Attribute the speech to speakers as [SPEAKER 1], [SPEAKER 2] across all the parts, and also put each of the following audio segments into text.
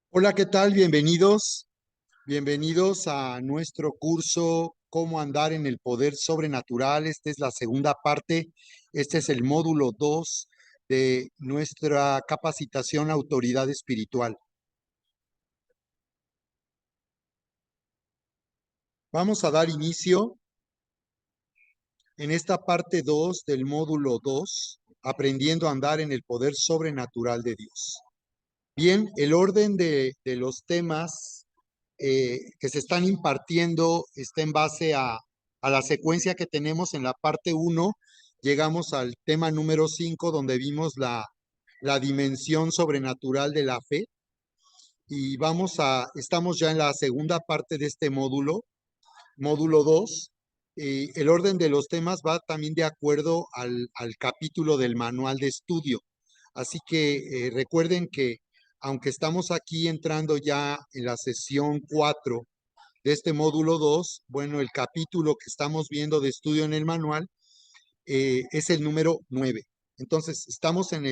[SPEAKER 1] Hola, ¿qué tal? Bienvenidos. Bienvenidos a nuestro curso Cómo andar en el poder sobrenatural. Esta es la segunda parte. Este es el módulo 2 de nuestra capacitación autoridad espiritual. Vamos a dar inicio en esta parte 2 del módulo 2, aprendiendo a andar en el poder sobrenatural de Dios. Bien, el orden de los temas que se están impartiendo está en base a la secuencia que tenemos en la parte 1. Llegamos al tema número 5, donde vimos la dimensión sobrenatural de la fe. Y estamos ya en la segunda parte de este módulo 2. El orden de los temas va también de acuerdo al capítulo del manual de estudio. Así que recuerden que aunque estamos aquí entrando ya en la sesión 4 de este módulo 2, bueno, el capítulo que estamos viendo de estudio en el manual es el número 9. Entonces, estamos en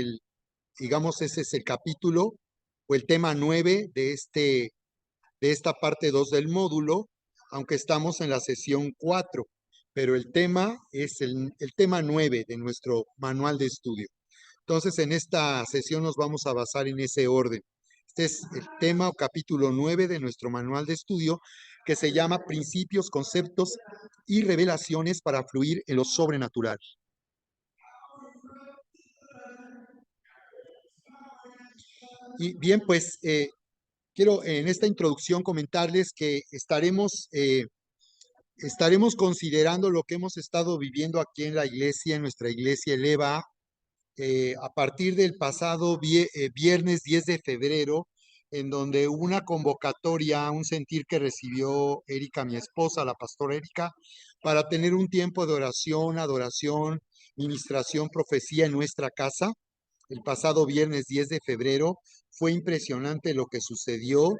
[SPEAKER 1] digamos, ese es el capítulo o el tema 9 de esta parte 2 del módulo, aunque estamos en la sesión 4, pero el tema es el tema 9 de nuestro manual de estudio. Entonces, en esta sesión nos vamos a basar en ese orden. Este es el tema o capítulo 9 de nuestro manual de estudio, que se llama Principios, Conceptos y Revelaciones para fluir en lo sobrenatural. Y bien, pues quiero en esta introducción comentarles que estaremos considerando lo que hemos estado viviendo aquí en la iglesia, en nuestra iglesia Eleva, a partir del pasado viernes 10 de febrero, en donde hubo una convocatoria, un sentir que recibió Erika, mi esposa, la pastora Erika, para tener un tiempo de oración, adoración, ministración, profecía en nuestra casa. El pasado viernes 10 de febrero fue impresionante lo que sucedió.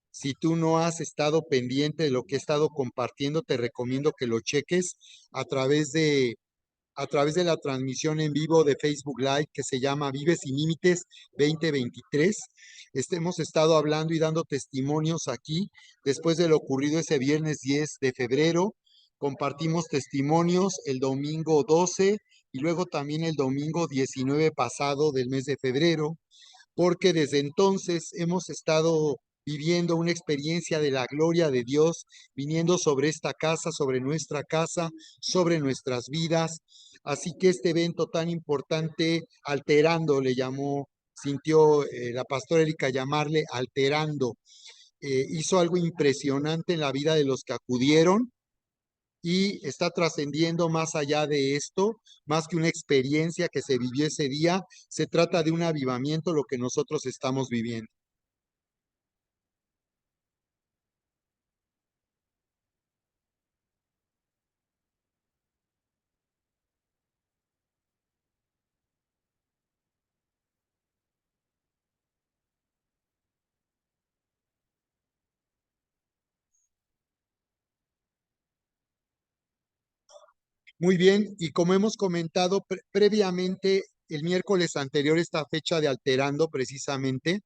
[SPEAKER 1] Si tú no has estado pendiente de lo que he estado compartiendo, te recomiendo que lo cheques a través de a través de la transmisión en vivo de Facebook Live que se llama Vive sin Límites 2023. Hemos estado hablando y dando testimonios aquí después de lo ocurrido ese viernes 10 de febrero. Compartimos testimonios el domingo 12 y luego también el domingo 19 pasado del mes de febrero, porque desde entonces hemos estado viviendo una experiencia de la gloria de Dios, viniendo sobre esta casa, sobre nuestra casa, sobre nuestras vidas. Así que este evento tan importante, alterando, le llamó, sintió la pastora Erika llamarle alterando, hizo algo impresionante en la vida de los que acudieron y está trascendiendo más allá de esto, más que una experiencia que se vivió ese día, se trata de un avivamiento lo que nosotros estamos viviendo. Muy bien, y como hemos comentado previamente, el miércoles anterior, esta fecha de alterando precisamente,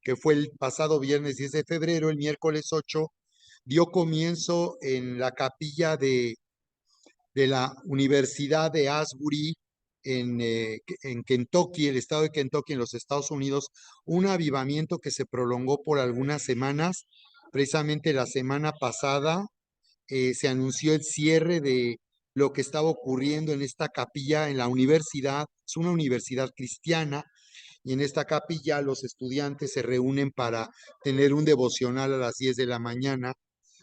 [SPEAKER 1] que fue el pasado viernes 10 de febrero, el miércoles 8, dio comienzo en la capilla de la Universidad de Asbury en Kentucky, el estado de Kentucky en los Estados Unidos, un avivamiento que se prolongó por algunas semanas. Precisamente la semana pasada se anunció el cierre de lo que estaba ocurriendo en esta capilla en la universidad. Es una universidad cristiana y en esta capilla los estudiantes se reúnen para tener un devocional a las 10 de la mañana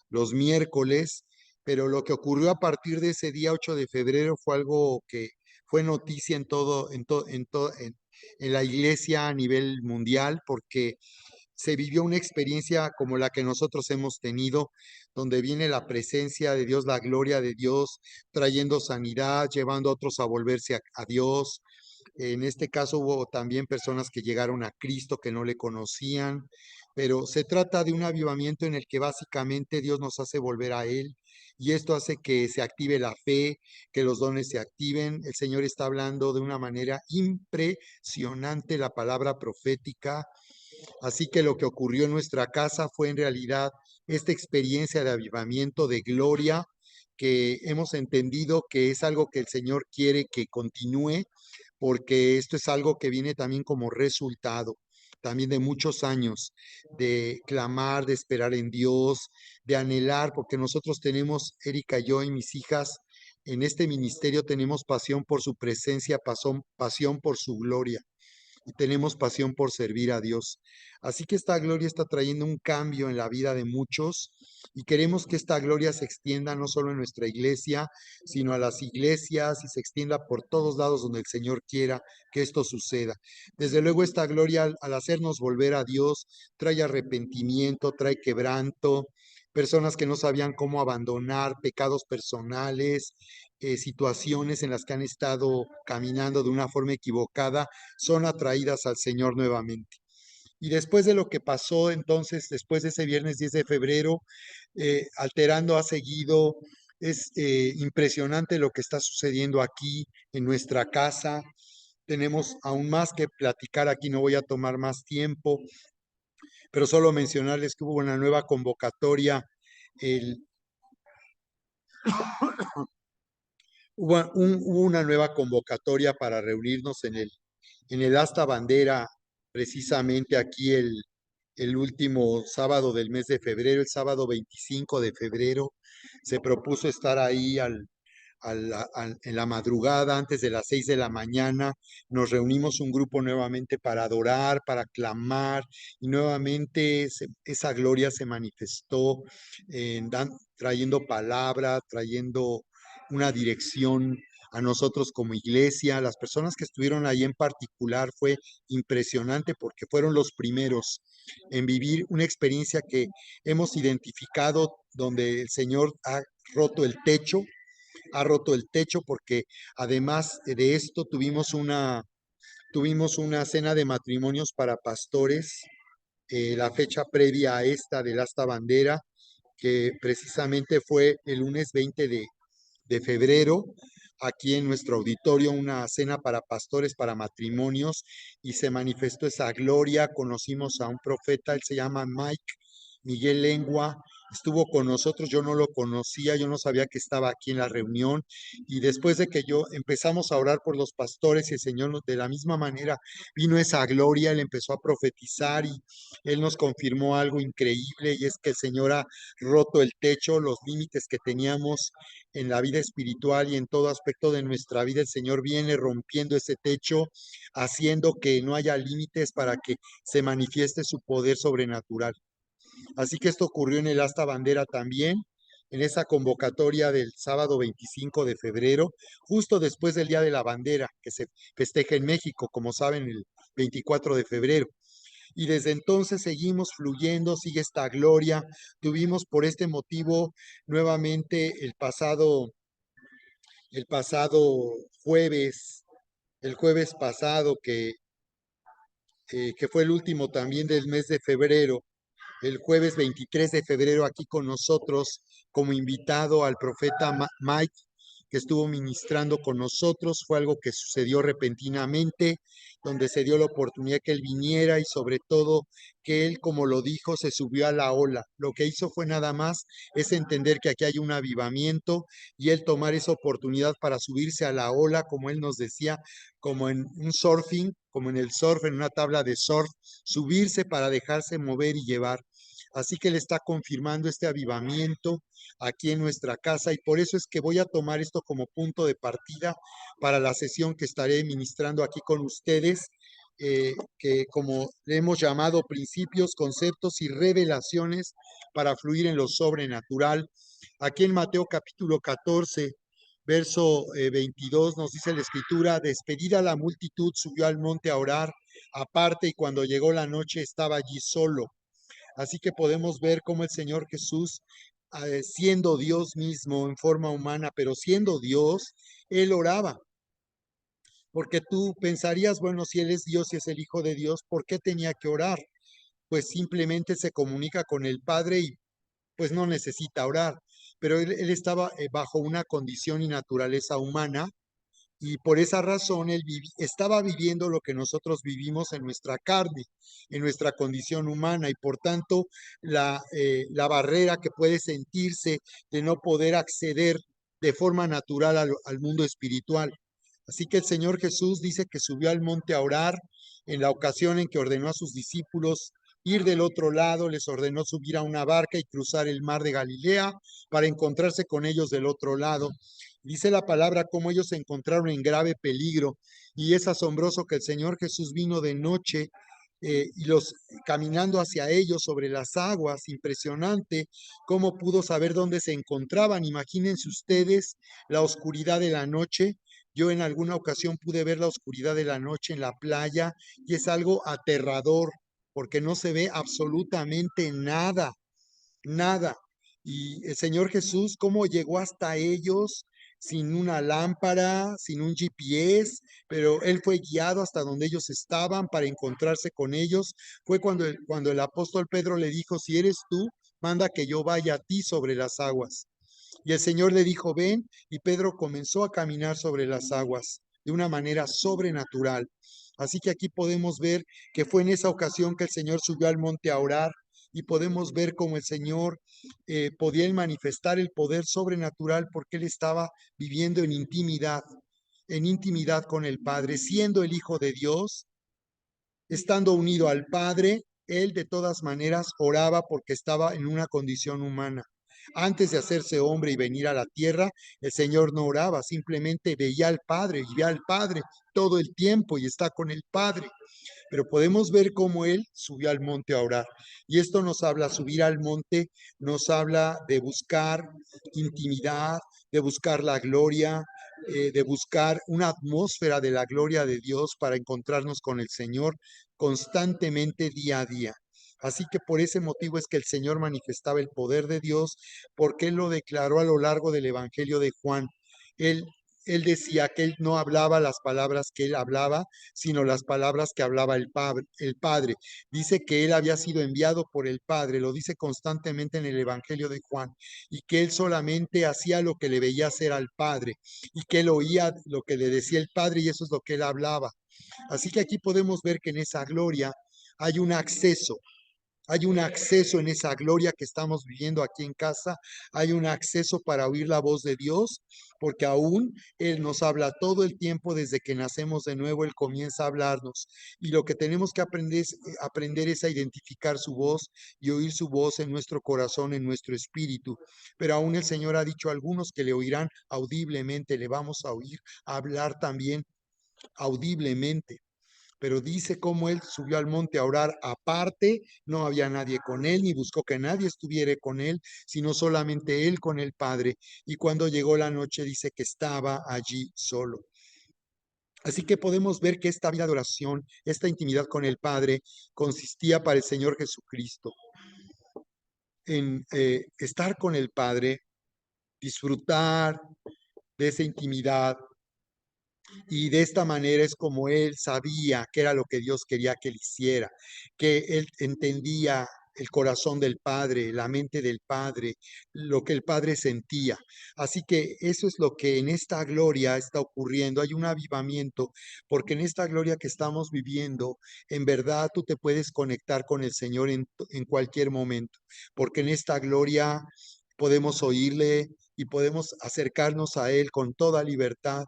[SPEAKER 1] los miércoles, pero lo que ocurrió a partir de ese día 8 de febrero fue algo que fue noticia en la iglesia a nivel mundial, porque se vivió una experiencia como la que nosotros hemos tenido, donde viene la presencia de Dios, la gloria de Dios, trayendo sanidad, llevando a otros a volverse a Dios. En este caso hubo también personas que llegaron a Cristo que no le conocían, pero se trata de un avivamiento en el que básicamente Dios nos hace volver a Él y esto hace que se active la fe, que los dones se activen. El Señor está hablando de una manera impresionante la palabra profética. Así que lo que ocurrió en nuestra casa fue en realidad esta experiencia de avivamiento, de gloria, que hemos entendido que es algo que el Señor quiere que continúe, porque esto es algo que viene también como resultado, también de muchos años de clamar, de esperar en Dios, de anhelar, porque nosotros tenemos, Erika, yo y mis hijas, en este ministerio tenemos pasión por su presencia, pasión por su gloria y tenemos pasión por servir a Dios. Así que esta gloria está trayendo un cambio en la vida de muchos y queremos que esta gloria se extienda no solo en nuestra iglesia, sino a las iglesias y se extienda por todos lados donde el Señor quiera que esto suceda. Desde luego esta gloria al hacernos volver a Dios trae arrepentimiento, trae quebranto, personas que no sabían cómo abandonar pecados personales, situaciones en las que han estado caminando de una forma equivocada, son atraídas al Señor nuevamente. Y después de lo que pasó entonces, después de ese viernes 10 de febrero, Alterando ha seguido. Es impresionante lo que está sucediendo aquí en nuestra casa. Tenemos aún más que platicar aquí, no voy a tomar más tiempo, pero solo mencionarles que hubo una nueva convocatoria. El, hubo una nueva convocatoria para reunirnos en el Asta Bandera, precisamente aquí el último sábado del mes de febrero, el sábado 25 de febrero. Se propuso estar ahí en la madrugada, antes de las 6 de la mañana. Nos reunimos un grupo nuevamente para adorar, para clamar, y nuevamente esa gloria se manifestó trayendo palabra, trayendo una dirección a nosotros como iglesia. Las personas que estuvieron ahí en particular fue impresionante porque fueron los primeros en vivir una experiencia que hemos identificado donde el Señor roto el techo, ha roto el techo porque además de esto tuvimos una cena de matrimonios para pastores, la fecha previa a esta del Asta Bandera, que precisamente fue el lunes 20 de febrero, aquí en nuestro auditorio, una cena para pastores, para matrimonios, y se manifestó esa gloria. Conocimos a un profeta, él se llama Miguel Lengua, estuvo con nosotros, yo no lo conocía, yo no sabía que estaba aquí en la reunión, y después de que yo empezamos a orar por los pastores y el Señor de la misma manera vino esa gloria, él empezó a profetizar y él nos confirmó algo increíble, y es que el Señor ha roto el techo, los límites que teníamos en la vida espiritual y en todo aspecto de nuestra vida. El Señor viene rompiendo ese techo, haciendo que no haya límites para que se manifieste su poder sobrenatural. Así que esto ocurrió en el Asta Bandera también, en esa convocatoria del sábado 25 de febrero, justo después del Día de la Bandera, que se festeja en México, como saben, el 24 de febrero. Y desde entonces seguimos fluyendo, sigue esta gloria. Tuvimos por este motivo nuevamente el pasado jueves, el jueves pasado, que fue el último también del mes de febrero, el jueves 23 de febrero aquí con nosotros como invitado al profeta Mike, que estuvo ministrando con nosotros. Fue algo que sucedió repentinamente, donde se dio la oportunidad que él viniera y sobre todo que él, como lo dijo, se subió a la ola. Lo que hizo fue nada más es entender que aquí hay un avivamiento y él tomar esa oportunidad para subirse a la ola, como él nos decía, como en un surfing, como en el surf, en una tabla de surf, subirse para dejarse mover y llevar. Así que él está confirmando este avivamiento aquí en nuestra casa, y por eso es que voy a tomar esto como punto de partida para la sesión que estaré ministrando aquí con ustedes, que como le hemos llamado principios, conceptos y revelaciones para fluir en lo sobrenatural. Aquí en Mateo capítulo 14, verso 22 nos dice la escritura: despedida la multitud, subió al monte a orar aparte, y cuando llegó la noche estaba allí solo. Así que podemos ver cómo el Señor Jesús, siendo Dios mismo en forma humana, pero siendo Dios, Él oraba. Porque tú pensarías, bueno, si Él es Dios y es el Hijo de Dios, ¿por qué tenía que orar? Pues simplemente se comunica con el Padre y pues no necesita orar. Pero él estaba bajo una condición y naturaleza humana, y por esa razón él estaba viviendo lo que nosotros vivimos en nuestra carne, en nuestra condición humana, y por tanto la barrera que puede sentirse de no poder acceder de forma natural al mundo espiritual. Así que el Señor Jesús dice que subió al monte a orar en la ocasión en que ordenó a sus discípulos ir del otro lado, les ordenó subir a una barca y cruzar el mar de Galilea para encontrarse con ellos del otro lado. Dice la palabra cómo ellos se encontraron en grave peligro, y es asombroso que el Señor Jesús vino de noche y los caminando hacia ellos sobre las aguas. Impresionante cómo pudo saber dónde se encontraban. Imagínense ustedes la oscuridad de la noche. Yo en alguna ocasión pude ver la oscuridad de la noche en la playa y es algo aterrador porque no se ve absolutamente nada, nada. Y el Señor Jesús, ¿cómo llegó hasta ellos sin una lámpara, sin un GPS? Pero Él fue guiado hasta donde ellos estaban para encontrarse con ellos. Fue cuando el apóstol Pedro le dijo, si eres tú, manda que yo vaya a ti sobre las aguas. Y el Señor le dijo, ven, y Pedro comenzó a caminar sobre las aguas de una manera sobrenatural. Así que aquí podemos ver que fue en esa ocasión que el Señor subió al monte a orar, y podemos ver cómo el Señor podía manifestar el poder sobrenatural porque Él estaba viviendo en intimidad con el Padre, siendo el Hijo de Dios, estando unido al Padre. Él de todas maneras oraba porque estaba en una condición humana. Antes de hacerse hombre y venir a la tierra, el Señor no oraba, simplemente veía al Padre y ve al Padre todo el tiempo y está con el Padre. Pero podemos ver cómo él subió al monte a orar. Y esto nos habla, subir al monte, nos habla de buscar intimidad, de buscar la gloria, de buscar una atmósfera de la gloria de Dios para encontrarnos con el Señor constantemente día a día. Así que por ese motivo es que el Señor manifestaba el poder de Dios, porque Él lo declaró a lo largo del Evangelio de Juan. Él, él decía que Él no hablaba las palabras que Él hablaba, sino las palabras que hablaba el Padre. Dice que Él había sido enviado por el Padre, lo dice constantemente en el Evangelio de Juan, y que Él solamente hacía lo que le veía hacer al Padre, y que Él oía lo que le decía el Padre, y eso es lo que Él hablaba. Así que aquí podemos ver que en esa gloria hay un acceso. Hay un acceso en esa gloria que estamos viviendo aquí en casa. Hay un acceso para oír la voz de Dios, porque aún Él nos habla todo el tiempo desde que nacemos de nuevo. Él comienza a hablarnos. Y lo que tenemos que aprender es a identificar su voz y oír su voz en nuestro corazón, en nuestro espíritu. Pero aún el Señor ha dicho a algunos que le oirán audiblemente. Le vamos a oír hablar también audiblemente. Pero dice cómo él subió al monte a orar aparte, no había nadie con él, ni buscó que nadie estuviera con él, sino solamente él con el Padre. Y cuando llegó la noche dice que estaba allí solo. Así que podemos ver que esta vida de oración, esta intimidad con el Padre, consistía para el Señor Jesucristo en estar con el Padre, disfrutar de esa intimidad. Y de esta manera es como él sabía que era lo que Dios quería que él hiciera, que él entendía el corazón del Padre, la mente del Padre, lo que el Padre sentía. Así que eso es lo que en esta gloria está ocurriendo. Hay un avivamiento, porque en esta gloria que estamos viviendo, en verdad tú te puedes conectar con el Señor en cualquier momento, porque en esta gloria podemos oírle y podemos acercarnos a Él con toda libertad,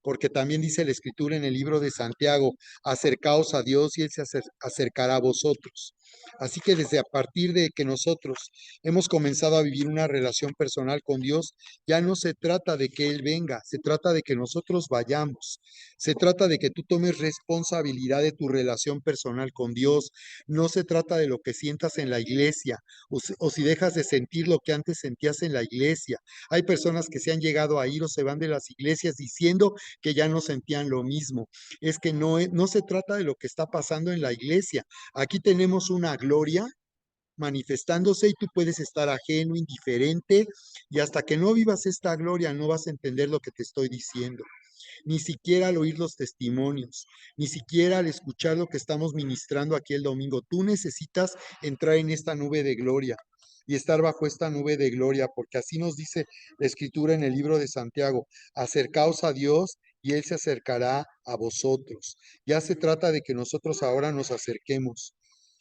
[SPEAKER 1] porque también dice la Escritura en el libro de Santiago, acercaos a Dios y Él se acercará a vosotros. Así que desde a partir de que nosotros hemos comenzado a vivir una relación personal con Dios, ya no se trata de que Él venga, se trata de que nosotros vayamos, se trata de que tú tomes responsabilidad de tu relación personal con Dios, no se trata de lo que sientas en la iglesia o si dejas de sentir lo que antes sentías en la iglesia. Hay personas que se han llegado a ir o se van de las iglesias diciendo que ya no sentían lo mismo. Es que no se trata de lo que está pasando en la iglesia. Aquí tenemos una gloria manifestándose y tú puedes estar ajeno, indiferente, y hasta que no vivas esta gloria no vas a entender lo que te estoy diciendo. Ni siquiera al oír los testimonios, ni siquiera al escuchar lo que estamos ministrando aquí el domingo. Tú necesitas entrar en esta nube de gloria y estar bajo esta nube de gloria, porque así nos dice la Escritura en el libro de Santiago, acercaos a Dios y Él se acercará a vosotros. Ya se trata de que nosotros ahora nos acerquemos.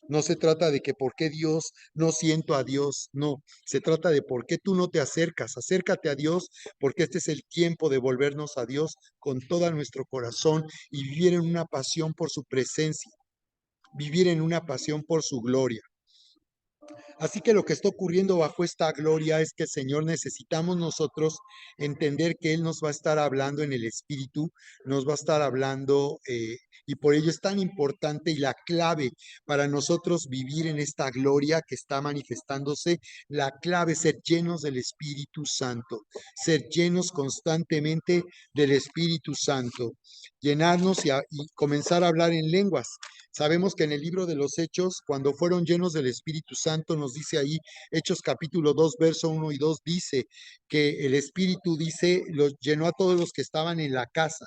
[SPEAKER 1] No se trata de que por qué Dios no siento a Dios, no, se trata de por qué tú no te acercas. Acércate a Dios porque este es el tiempo de volvernos a Dios con todo nuestro corazón y vivir en una pasión por su presencia, vivir en una pasión por su gloria. Así que lo que está ocurriendo bajo esta gloria es que, Señor, necesitamos nosotros entender que Él nos va a estar hablando en el Espíritu, nos va a estar hablando, y por ello es tan importante y la clave para nosotros vivir en esta gloria que está manifestándose, la clave es ser llenos del Espíritu Santo, ser llenos constantemente del Espíritu Santo, llenarnos y comenzar a hablar en lenguas. Sabemos que en el libro de los Hechos, cuando fueron llenos del Espíritu Santo, nos dice ahí, Hechos capítulo 2, verso 1 y 2, dice que el Espíritu, dice, los llenó a todos los que estaban en la casa.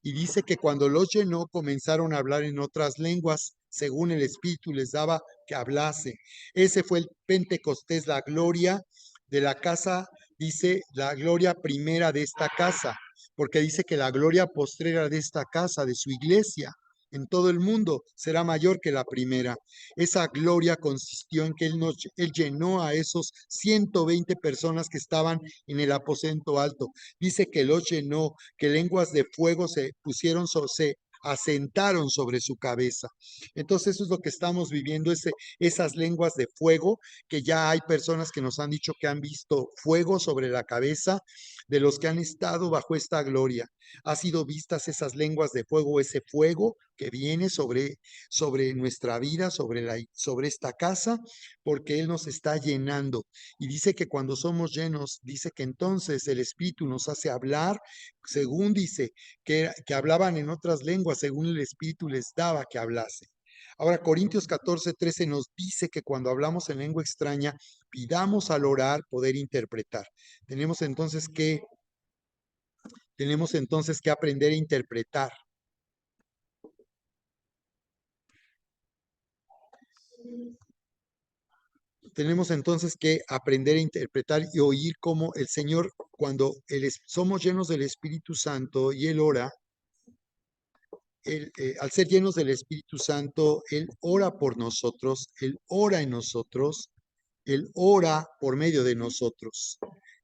[SPEAKER 1] Y dice que cuando los llenó, comenzaron a hablar en otras lenguas, según el Espíritu les daba que hablase. Ese fue el Pentecostés, la gloria de la casa, dice, la gloria primera de esta casa, porque dice que la gloria postrera de esta casa, de su iglesia, en todo el mundo será mayor que la primera. Esa gloria consistió en que él llenó a esos 120 personas que estaban en el aposento alto. Dice que los llenó, que lenguas de fuego se pusieron, se asentaron sobre su cabeza. Entonces eso es lo que estamos viviendo, esas lenguas de fuego, que ya hay personas que nos han dicho que han visto fuego sobre la cabeza de los que han estado bajo esta gloria. Ha sido vistas esas lenguas de fuego, ese fuego que viene sobre nuestra vida, sobre esta casa, porque Él nos está llenando. Y dice que cuando somos llenos, dice que entonces el Espíritu nos hace hablar, según dice, que hablaban en otras lenguas, según el Espíritu les daba que hablase. Ahora, Corintios 14:13 nos dice que cuando hablamos en lengua extraña, pidamos al orar poder interpretar. Tenemos entonces que aprender a interpretar. Tenemos entonces que aprender a interpretar y oír cómo el Señor, cuando somos llenos del Espíritu Santo y Él ora, al ser llenos del Espíritu Santo, Él ora por nosotros, Él ora en nosotros, Él ora por medio de nosotros.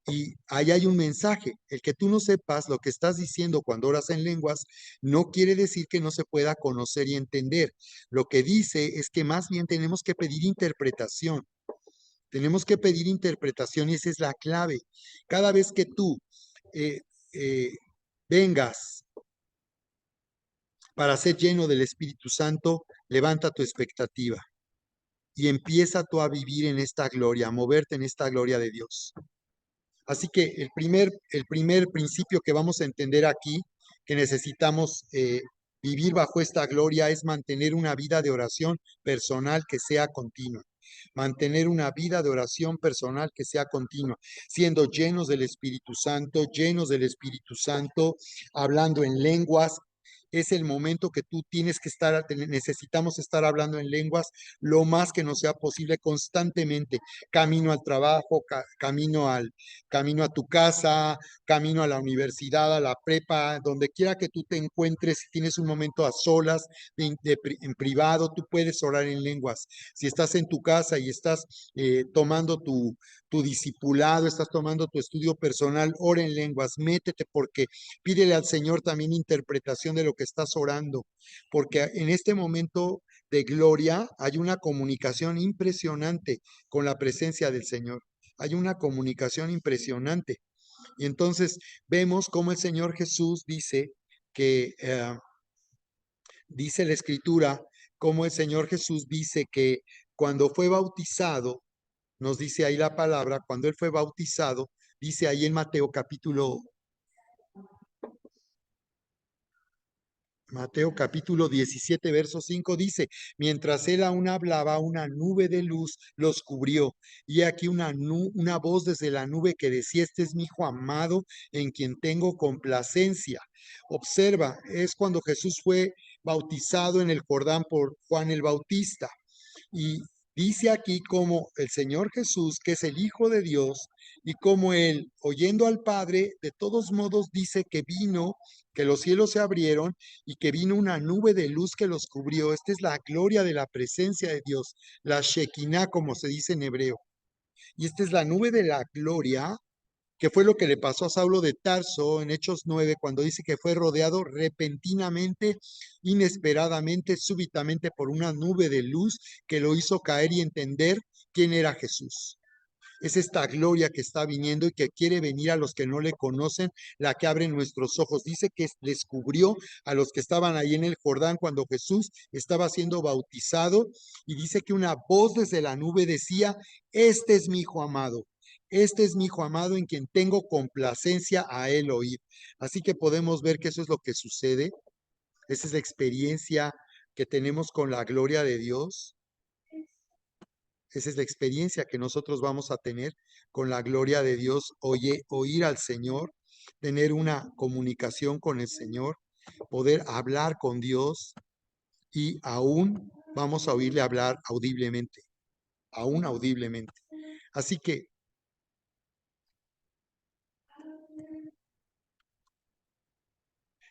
[SPEAKER 1] Y ahí hay un mensaje. El que tú no sepas lo que estás diciendo cuando oras en lenguas no quiere decir que no se pueda conocer y entender. Lo que dice es que más bien tenemos que pedir interpretación. Tenemos que pedir interpretación y esa es la clave. Cada vez que tú eh, eh, vengas para ser lleno del Espíritu Santo, levanta tu expectativa y empieza tú a vivir en esta gloria, a moverte en esta gloria de Dios. Así que el primer principio que vamos a entender aquí, que necesitamos vivir bajo esta gloria, es mantener una vida de oración personal que sea continua. Mantener una vida de oración personal que sea continua, siendo llenos del Espíritu Santo, hablando en lenguas. Es el momento que tú tienes que necesitamos estar hablando en lenguas lo más que nos sea posible constantemente, camino al trabajo, camino a tu casa, camino a la universidad, a la prepa, donde quiera que tú te encuentres, si tienes un momento a solas, en privado, tú puedes orar en lenguas. Si estás en tu casa y estás tomando tu discipulado, estás tomando tu estudio personal, ora en lenguas, métete porque pídele al Señor también interpretación de lo que estás orando, porque en este momento de gloria hay una comunicación impresionante con la presencia del Señor. Hay una comunicación impresionante. Y entonces vemos cómo el Señor Jesús dice la Escritura, cómo el Señor Jesús dice que cuando fue bautizado, nos dice ahí la palabra, cuando Él fue bautizado, dice ahí en Mateo capítulo 17, verso 5 dice, mientras él aún hablaba, una nube de luz los cubrió. Y aquí una voz desde la nube que decía, este es mi hijo amado en quien tengo complacencia. Observa, es cuando Jesús fue bautizado en el Jordán por Juan el Bautista. Y Dice aquí como el Señor Jesús, que es el Hijo de Dios, y como Él, oyendo al Padre, de todos modos dice que vino, que los cielos se abrieron y que vino una nube de luz que los cubrió. Esta es la gloria de la presencia de Dios, la Shekinah, como se dice en hebreo. Y esta es la nube de la gloria, que fue lo que le pasó a Saulo de Tarso en Hechos 9, cuando dice que fue rodeado repentinamente, inesperadamente, súbitamente por una nube de luz que lo hizo caer y entender quién era Jesús. Es esta gloria que está viniendo y que quiere venir a los que no le conocen, la que abre nuestros ojos. Dice que les cubrió a los que estaban ahí en el Jordán cuando Jesús estaba siendo bautizado, y dice que una voz desde la nube decía: este es mi hijo amado. Este es mi hijo amado en quien tengo complacencia a él oír. Así que podemos ver que eso es lo que sucede. Esa es la experiencia que tenemos con la gloria de Dios. Esa es la experiencia que nosotros vamos a tener con la gloria de Dios, oír al Señor, tener una comunicación con el Señor, poder hablar con Dios, y aún vamos a oírle hablar audiblemente, aún audiblemente. Así que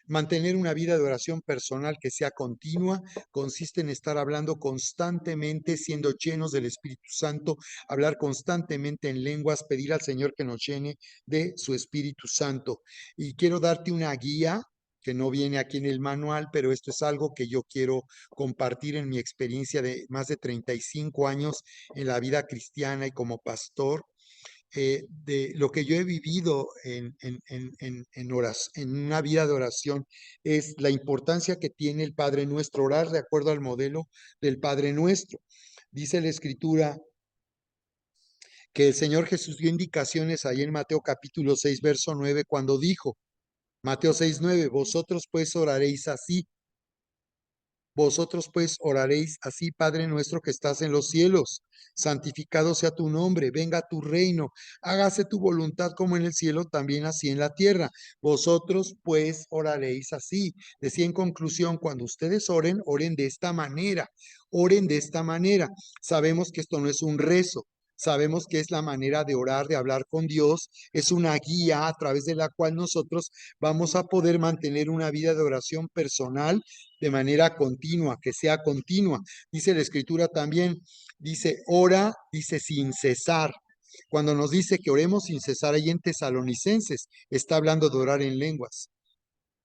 [SPEAKER 1] mantener una vida de oración personal que sea continua consiste en estar hablando constantemente, siendo llenos del Espíritu Santo, hablar constantemente en lenguas, pedir al Señor que nos llene de su Espíritu Santo. Y quiero darte una guía que no viene aquí en el manual, pero esto es algo que yo quiero compartir en mi experiencia de más de 35 años en la vida cristiana y como pastor. De lo que yo he vivido en una vida de oración, es la importancia que tiene el Padre Nuestro, orar de acuerdo al modelo del Padre Nuestro. Dice la Escritura que el Señor Jesús dio indicaciones ahí en Mateo capítulo 6, verso 9, cuando dijo, Mateo 6, 9, vosotros pues oraréis así: vosotros pues oraréis así: Padre nuestro que estás en los cielos, santificado sea tu nombre, venga tu reino, hágase tu voluntad como en el cielo, también así en la tierra. Vosotros pues oraréis así. Decía en conclusión, cuando ustedes oren, oren de esta manera, oren de esta manera. Sabemos que esto no es un rezo. Sabemos que es la manera de orar, de hablar con Dios, es una guía a través de la cual nosotros vamos a poder mantener una vida de oración personal de manera continua, que sea continua. Dice la Escritura también, dice, ora, dice sin cesar. Cuando nos dice que oremos sin cesar, ahí en Tesalonicenses está hablando de orar en lenguas.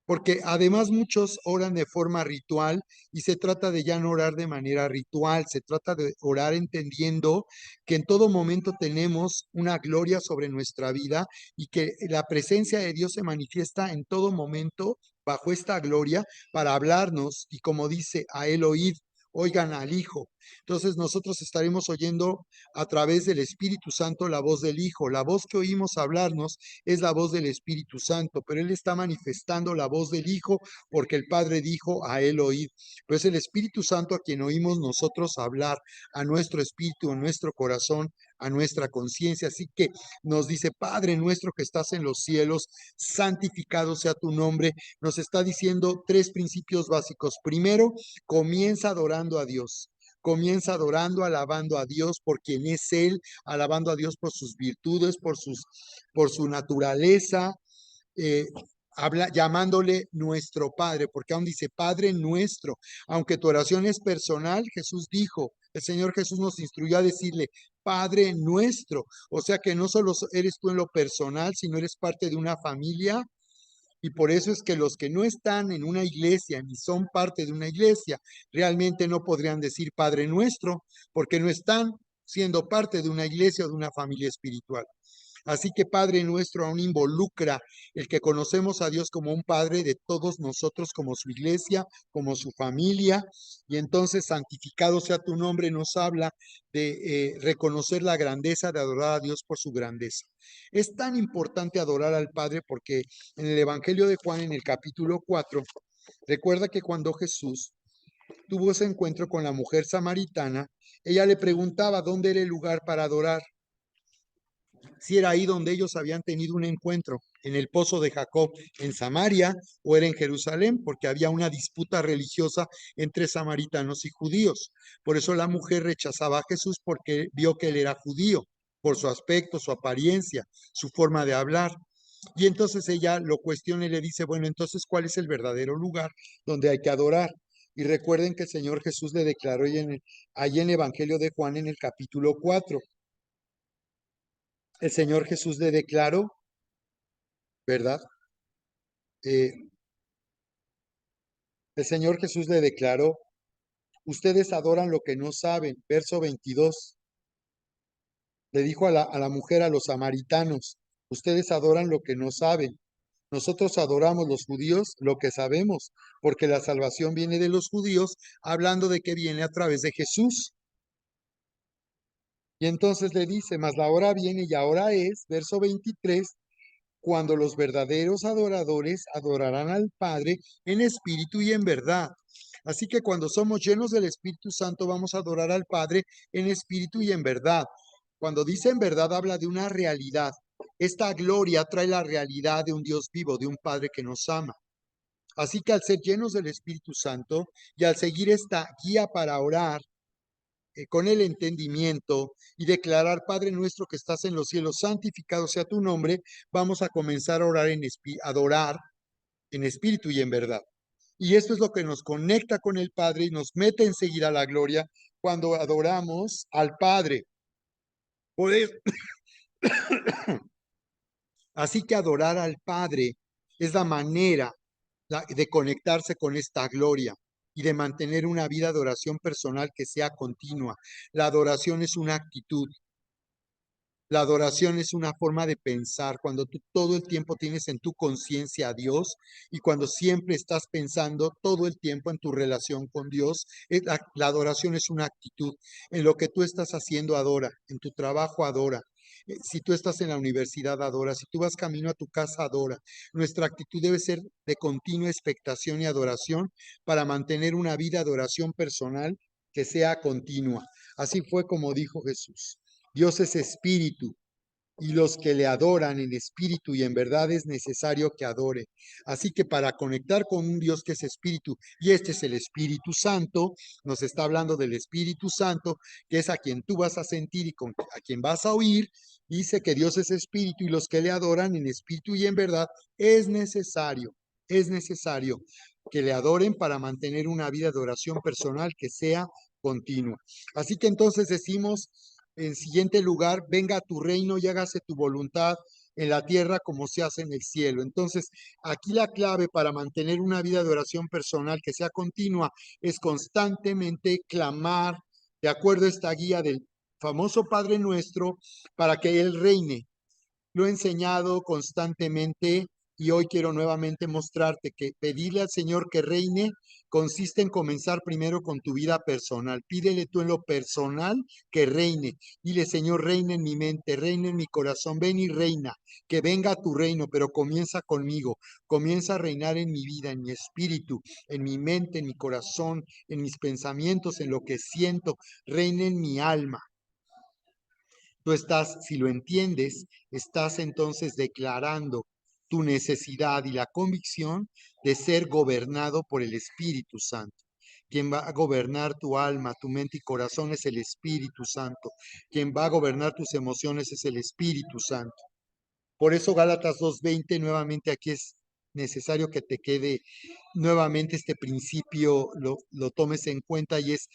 [SPEAKER 1] Porque además muchos oran de forma ritual, y se trata de ya no orar de manera ritual, se trata de orar entendiendo que en todo momento tenemos una gloria sobre nuestra vida y que la presencia de Dios se manifiesta en todo momento bajo esta gloria para hablarnos, y como dice, a él oíd, oigan al Hijo. Entonces nosotros estaremos oyendo a través del Espíritu Santo la voz del Hijo. La voz que oímos hablarnos es la voz del Espíritu Santo, pero Él está manifestando la voz del Hijo porque el Padre dijo: a Él oíd. Pero es el Espíritu Santo a quien oímos nosotros hablar, a nuestro espíritu, a nuestro corazón, a nuestra conciencia. Así que nos dice: Padre nuestro que estás en los cielos, santificado sea tu nombre. Nos está diciendo tres principios básicos. Primero, comienza adorando a Dios. Comienza adorando, alabando a Dios por quien es Él, alabando a Dios por sus virtudes, por su naturaleza, eh, llamándole nuestro Padre, porque aún dice Padre nuestro. Aunque tu oración es personal, Jesús dijo, el Señor Jesús nos instruyó a decirle Padre nuestro. O sea que no solo eres tú en lo personal, sino eres parte de una familia. Y por eso es que los que no están en una iglesia ni son parte de una iglesia, realmente no podrían decir Padre nuestro, porque no están siendo parte de una iglesia o de una familia espiritual. Así que Padre nuestro aún involucra el que conocemos a Dios como un Padre de todos nosotros, como su iglesia, como su familia. Y entonces santificado sea tu nombre nos habla de reconocer la grandeza, de adorar a Dios por su grandeza. Es tan importante adorar al Padre porque en el Evangelio de Juan, en el capítulo 4, recuerda que cuando Jesús tuvo ese encuentro con la mujer samaritana, ella le preguntaba dónde era el lugar para adorar. si era ahí donde ellos habían tenido un encuentro, en el pozo de Jacob en Samaria o era en Jerusalén, porque había una disputa religiosa entre samaritanos y judíos. Por eso la mujer rechazaba a Jesús porque vio que él era judío, por su aspecto, su apariencia, su forma de hablar. Y entonces ella lo cuestiona y le dice, bueno, entonces, ¿cuál es el verdadero lugar donde hay que adorar? Y recuerden que el Señor Jesús le declaró ahí en el Evangelio de Juan en el capítulo 4. El Señor Jesús le declaró, ¿verdad? Eh, el Señor Jesús le declaró, ustedes adoran lo que no saben. Verso 22. Le dijo a la mujer, a los samaritanos, ustedes adoran lo que no saben. Nosotros adoramos los judíos lo que sabemos, porque la salvación viene de los judíos, hablando de que viene a través de Jesús. Y entonces le dice, mas la hora viene y ahora es, verso 23, cuando los verdaderos adoradores adorarán al Padre en espíritu y en verdad. Así que cuando somos llenos del Espíritu Santo, vamos a adorar al Padre en espíritu y en verdad. Cuando dice en verdad, habla de una realidad. Esta gloria trae la realidad de un Dios vivo, de un Padre que nos ama. Así que al ser llenos del Espíritu Santo y al seguir esta guía para orar, con el entendimiento y declarar, Padre nuestro que estás en los cielos, santificado sea tu nombre, vamos a comenzar a orar adorar en espíritu y en verdad. Y esto es lo que nos conecta con el Padre y nos mete enseguida a la gloria cuando adoramos al Padre. Poder. Así que adorar al Padre es la manera de conectarse con esta gloria y de mantener una vida de oración personal que sea continua. La adoración es una actitud. La adoración es una forma de pensar, cuando tú todo el tiempo tienes en tu conciencia a Dios y cuando siempre estás pensando todo el tiempo en tu relación con Dios. La adoración es una actitud. En lo que tú estás haciendo, adora. En tu trabajo, adora. Si tú estás en la universidad, adora. Si tú vas camino a tu casa, adora. Nuestra actitud debe ser de continua expectación y adoración para mantener una vida de oración personal que sea continua. Así fue como dijo Jesús. Dios es espíritu y los que le adoran en espíritu y en verdad es necesario que adore. Así que para conectar con un Dios que es espíritu, y este es el Espíritu Santo, nos está hablando del Espíritu Santo, que es a quien tú vas a sentir y a quien vas a oír, dice que Dios es espíritu y los que le adoran en espíritu y en verdad es necesario que le adoren para mantener una vida de oración personal que sea continua. Así que entonces decimos, en siguiente lugar, venga a tu reino y hágase tu voluntad en la tierra como se hace en el cielo. Entonces, aquí la clave para mantener una vida de oración personal que sea continua es constantemente clamar de acuerdo a esta guía del famoso Padre Nuestro para que Él reine. Lo he enseñado constantemente y hoy quiero nuevamente mostrarte que pedirle al Señor que reine consiste en comenzar primero con tu vida personal. Pídele tú en lo personal que reine. Dile, Señor, reina en mi mente, reina en mi corazón, ven y reina, que venga a tu reino, pero comienza conmigo. Comienza a reinar en mi vida, en mi espíritu, en mi mente, en mi corazón, en mis pensamientos, en lo que siento. Reina en mi alma. Tú estás, si lo entiendes, estás entonces declarando tu necesidad y la convicción de ser gobernado por el Espíritu Santo. Quien va a gobernar tu alma, tu mente y corazón es el Espíritu Santo. Quien va a gobernar tus emociones es el Espíritu Santo. Por eso Gálatas 2:20, nuevamente aquí es necesario que te quede nuevamente este principio, lo tomes en cuenta y es,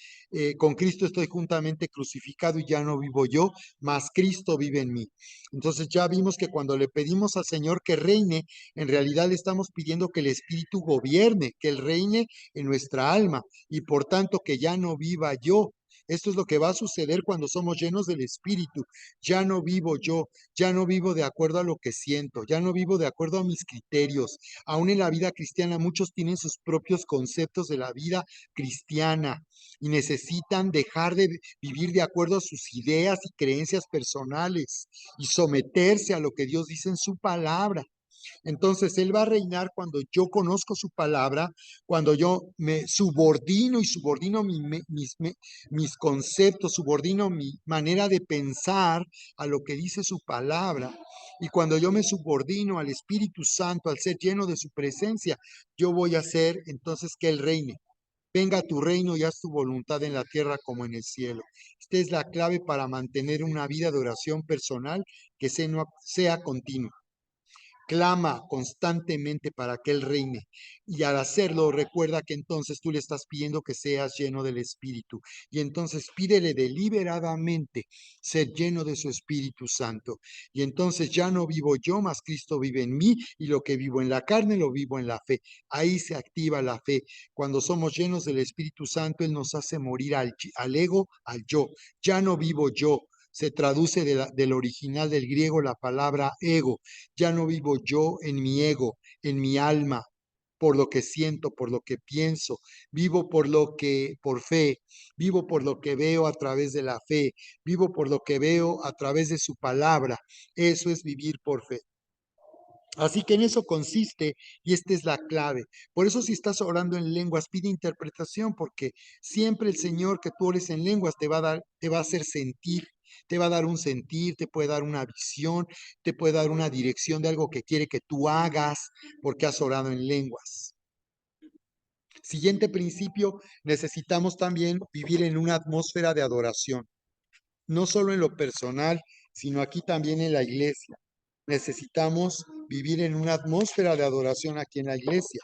[SPEAKER 1] con Cristo estoy juntamente crucificado y ya no vivo yo, mas Cristo vive en mí. Entonces ya vimos que cuando le pedimos al Señor que reine, en realidad le estamos pidiendo que el Espíritu gobierne, que Él reine en nuestra alma y por tanto que ya no viva yo. Esto es lo que va a suceder cuando somos llenos del Espíritu. Ya no vivo yo, ya no vivo de acuerdo a lo que siento, ya no vivo de acuerdo a mis criterios. Aún en la vida cristiana, muchos tienen sus propios conceptos de la vida cristiana y necesitan dejar de vivir de acuerdo a sus ideas y creencias personales y someterse a lo que Dios dice en su palabra. Entonces, Él va a reinar cuando yo conozco su palabra, cuando yo me subordino y subordino mis conceptos, subordino mi manera de pensar a lo que dice su palabra. Y cuando yo me subordino al Espíritu Santo, al ser lleno de su presencia, yo voy a hacer entonces que Él reine. Venga tu reino y haz tu voluntad en la tierra como en el cielo. Esta es la clave para mantener una vida de oración personal que sea continua. Clama constantemente para que Él reine. Y al hacerlo, recuerda que entonces tú le estás pidiendo que seas lleno del Espíritu. Y entonces pídele deliberadamente ser lleno de su Espíritu Santo. Y entonces ya no vivo yo, mas Cristo vive en mí. Y lo que vivo en la carne, lo vivo en la fe. Ahí se activa la fe. Cuando somos llenos del Espíritu Santo, Él nos hace morir al ego, al yo. Ya no vivo yo. Se traduce del original del griego la palabra ego. Ya no vivo yo en mi ego, en mi alma, por lo que siento, por lo que pienso. Vivo por fe. Vivo por lo que veo a través de la fe. Vivo por lo que veo a través de su palabra. Eso es vivir por fe. Así que en eso consiste y esta es la clave. Por eso si estás orando en lenguas, pide interpretación, porque siempre el Señor que tú ores en lenguas te va a dar, te va a hacer sentir, te va a dar un sentir, te puede dar una visión, te puede dar una dirección de algo que quiere que tú hagas porque has orado en lenguas. Siguiente principio, necesitamos también vivir en una atmósfera de adoración, no solo en lo personal, sino aquí también en la iglesia. Necesitamos vivir en una atmósfera de adoración aquí en la iglesia.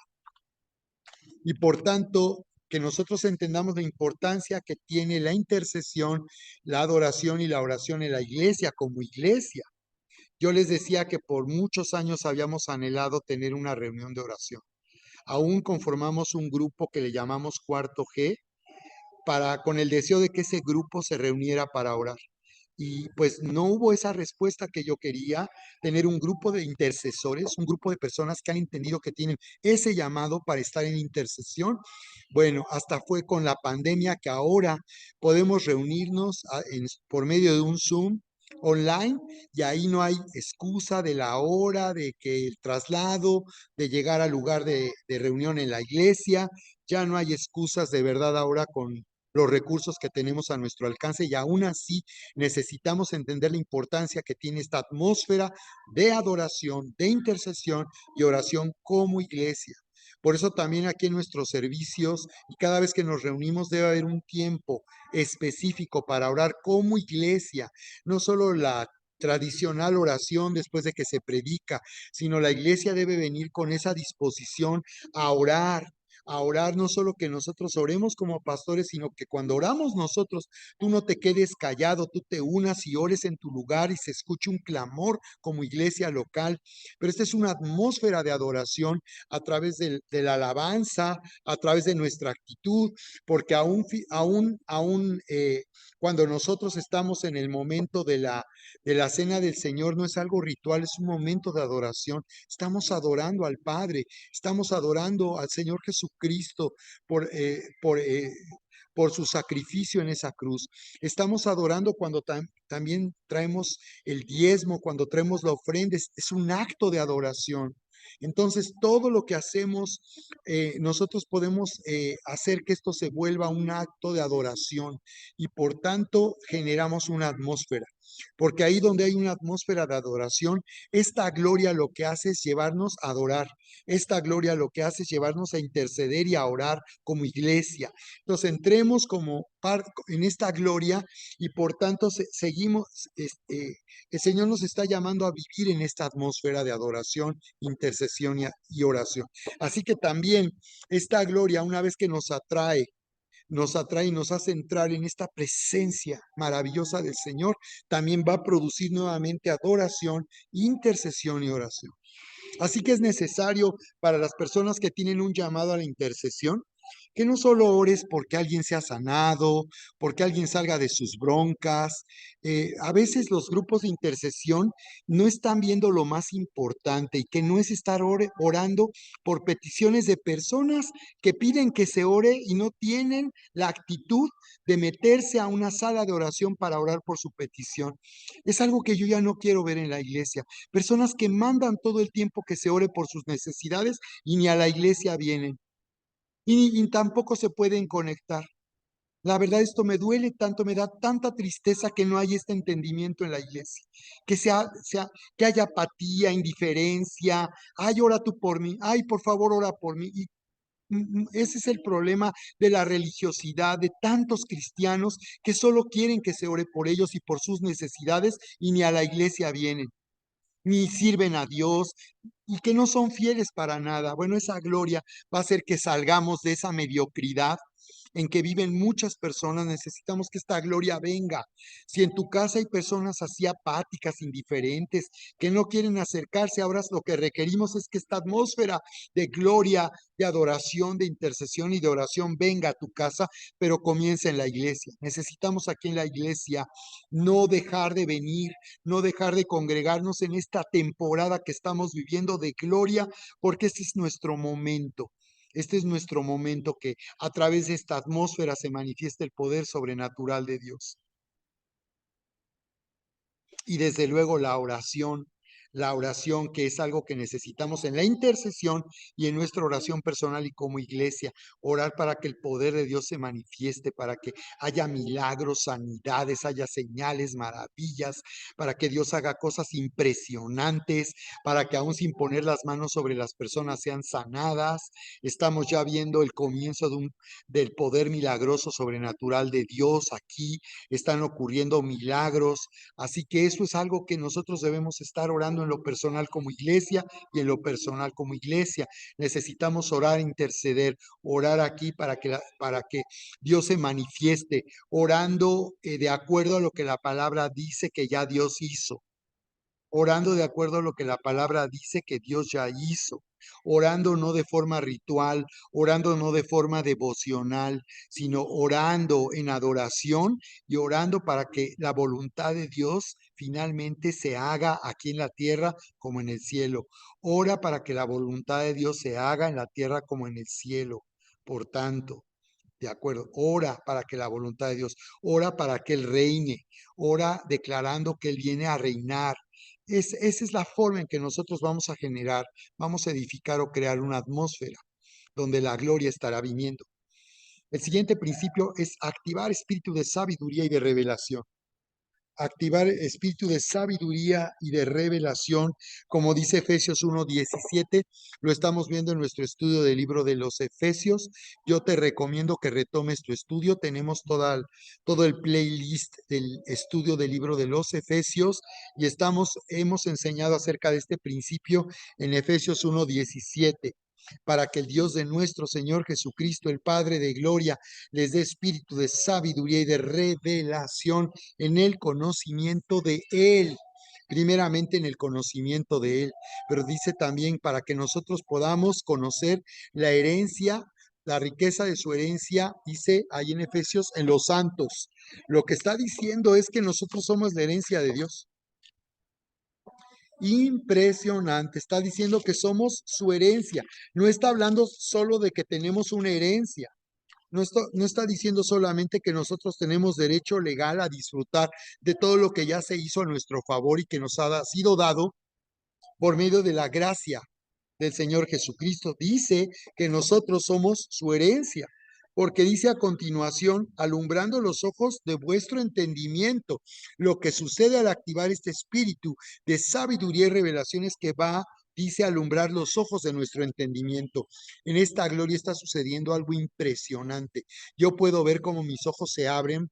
[SPEAKER 1] Y por tanto, que nosotros entendamos la importancia que tiene la intercesión, la adoración y la oración en la iglesia como iglesia. Yo les decía que por muchos años habíamos anhelado tener una reunión de oración. Aún conformamos un grupo que le llamamos Cuarto G, con el deseo de que ese grupo se reuniera para orar. Y pues no hubo esa respuesta que yo quería, tener un grupo de intercesores, un grupo de personas que han entendido que tienen ese llamado para estar en intercesión. Bueno, hasta fue con la pandemia que ahora podemos reunirnos por medio de un Zoom online y ahí no hay excusa de la hora, de que el traslado, de llegar al lugar de reunión en la iglesia, ya no hay excusas de verdad ahora con los recursos que tenemos a nuestro alcance y aún así necesitamos entender la importancia que tiene esta atmósfera de adoración, de intercesión y oración como iglesia. Por eso también aquí en nuestros servicios y cada vez que nos reunimos debe haber un tiempo específico para orar como iglesia, no solo la tradicional oración después de que se predica, sino la iglesia debe venir con esa disposición a orar no solo que nosotros oremos como pastores, sino que cuando oramos nosotros, tú no te quedes callado, tú te unas y ores en tu lugar y se escuche un clamor como iglesia local. Pero esta es una atmósfera de adoración a través de la alabanza, a través de nuestra actitud, porque cuando nosotros estamos en el momento de la cena del Señor, no es algo ritual, es un momento de adoración. Estamos adorando al Padre, estamos adorando al Señor Jesucristo por, eh, por, eh, por su sacrificio en esa cruz. Estamos adorando cuando también traemos el diezmo, cuando traemos la ofrenda, es un acto de adoración. Entonces, todo lo que hacemos, nosotros podemos hacer que esto se vuelva un acto de adoración y por tanto generamos una atmósfera. Porque ahí donde hay una atmósfera de adoración, esta gloria lo que hace es llevarnos a adorar. Esta gloria lo que hace es llevarnos a interceder y a orar como iglesia. Entonces entremos como parte en esta gloria y por tanto seguimos, el Señor nos está llamando a vivir en esta atmósfera de adoración, intercesión y oración. Así que también esta gloria, una vez que nos atrae y nos hace entrar en esta presencia maravillosa del Señor, también va a producir nuevamente adoración, intercesión y oración. Así que es necesario para las personas que tienen un llamado a la intercesión, Que no solo ores porque alguien sea sanado, porque alguien salga de sus broncas. A veces los grupos de intercesión no están viendo lo más importante y que no es estar orando por peticiones de personas que piden que se ore y no tienen la actitud de meterse a una sala de oración para orar por su petición. Es algo que yo ya no quiero ver en la iglesia. Personas que mandan todo el tiempo que se ore por sus necesidades y ni a la iglesia vienen y tampoco se pueden conectar. La verdad, esto me duele tanto, me da tanta tristeza que no hay este entendimiento en la iglesia, que haya apatía, indiferencia. Ay, ora tú por mí, ay, por favor, ora por mí. Y ese es el problema de la religiosidad de tantos cristianos que solo quieren que se ore por ellos y por sus necesidades y ni a la iglesia vienen, ni sirven a Dios y que no son fieles para nada. Bueno, esa gloria va a hacer que salgamos de esa mediocridad en que viven muchas personas. Necesitamos que esta gloria venga. Si en tu casa hay personas así apáticas, indiferentes, que no quieren acercarse, ahora lo que requerimos es que esta atmósfera de gloria, de adoración, de intercesión y de oración venga a tu casa, pero comienza en la iglesia. Necesitamos aquí en la iglesia no dejar de venir, no dejar de congregarnos en esta temporada que estamos viviendo de gloria, porque este es nuestro momento. Este es nuestro momento que a través de esta atmósfera se manifiesta el poder sobrenatural de Dios. Y desde luego la oración que es algo que necesitamos en la intercesión y en nuestra oración personal y como iglesia, orar para que el poder de Dios se manifieste, para que haya milagros, sanidades, haya señales, maravillas, para que Dios haga cosas impresionantes, para que aún sin poner las manos sobre las personas sean sanadas. Estamos ya viendo el comienzo del poder milagroso sobrenatural de Dios aquí, están ocurriendo milagros. Así que eso es algo que nosotros debemos estar orando en lo personal como iglesia y en lo personal como iglesia. Necesitamos orar, interceder, orar aquí para que Dios se manifieste, orando de acuerdo a lo que la palabra dice que ya Dios hizo, orando de acuerdo a lo que la palabra dice que Dios ya hizo, orando no de forma ritual, orando no de forma devocional, sino orando en adoración y orando para que la voluntad de Dios finalmente se haga aquí en la tierra como en el cielo. Ora para que la voluntad de Dios se haga en la tierra como en el cielo. Por tanto, de acuerdo, ora para que la voluntad de Dios, ora para que Él reine, ora declarando que Él viene a reinar. Esa es la forma en que nosotros vamos a generar, vamos a edificar o crear una atmósfera donde la gloria estará viniendo. El siguiente principio es activar espíritu de sabiduría y de revelación. Activar espíritu de sabiduría y de revelación, como dice Efesios 1:17, lo estamos viendo en nuestro estudio del libro de los Efesios. Yo te recomiendo que retomes tu estudio. Tenemos todo el playlist del estudio del libro de los Efesios y hemos enseñado acerca de este principio en Efesios 1:17, para que el Dios de nuestro Señor Jesucristo, el Padre de gloria, les dé espíritu de sabiduría y de revelación en el conocimiento de Él. Primeramente en el conocimiento de Él, pero dice también para que nosotros podamos conocer la herencia, la riqueza de su herencia, dice ahí en Efesios, en los santos. Lo que está diciendo es que nosotros somos la herencia de Dios. Impresionante, está diciendo que somos su herencia. No está hablando solo de que tenemos una herencia. No está diciendo solamente que nosotros tenemos derecho legal a disfrutar de todo lo que ya se hizo a nuestro favor y que nos ha sido dado por medio de la gracia del Señor Jesucristo. Dice que nosotros somos su herencia, porque dice a continuación, alumbrando los ojos de vuestro entendimiento. Lo que sucede al activar este espíritu de sabiduría y revelaciones que va, dice, alumbrar los ojos de nuestro entendimiento. En esta gloria está sucediendo algo impresionante. Yo puedo ver cómo mis ojos se abren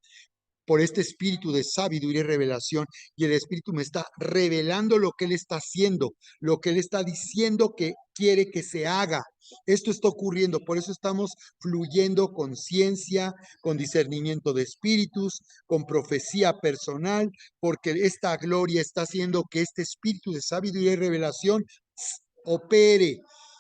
[SPEAKER 1] por este espíritu de sabiduría y revelación, y el espíritu me está revelando lo que Él está haciendo, lo que Él está diciendo que quiere que se haga. Esto está ocurriendo, por eso estamos fluyendo con ciencia, con discernimiento de espíritus, con profecía personal, porque esta gloria está haciendo que este espíritu de sabiduría y revelación opere.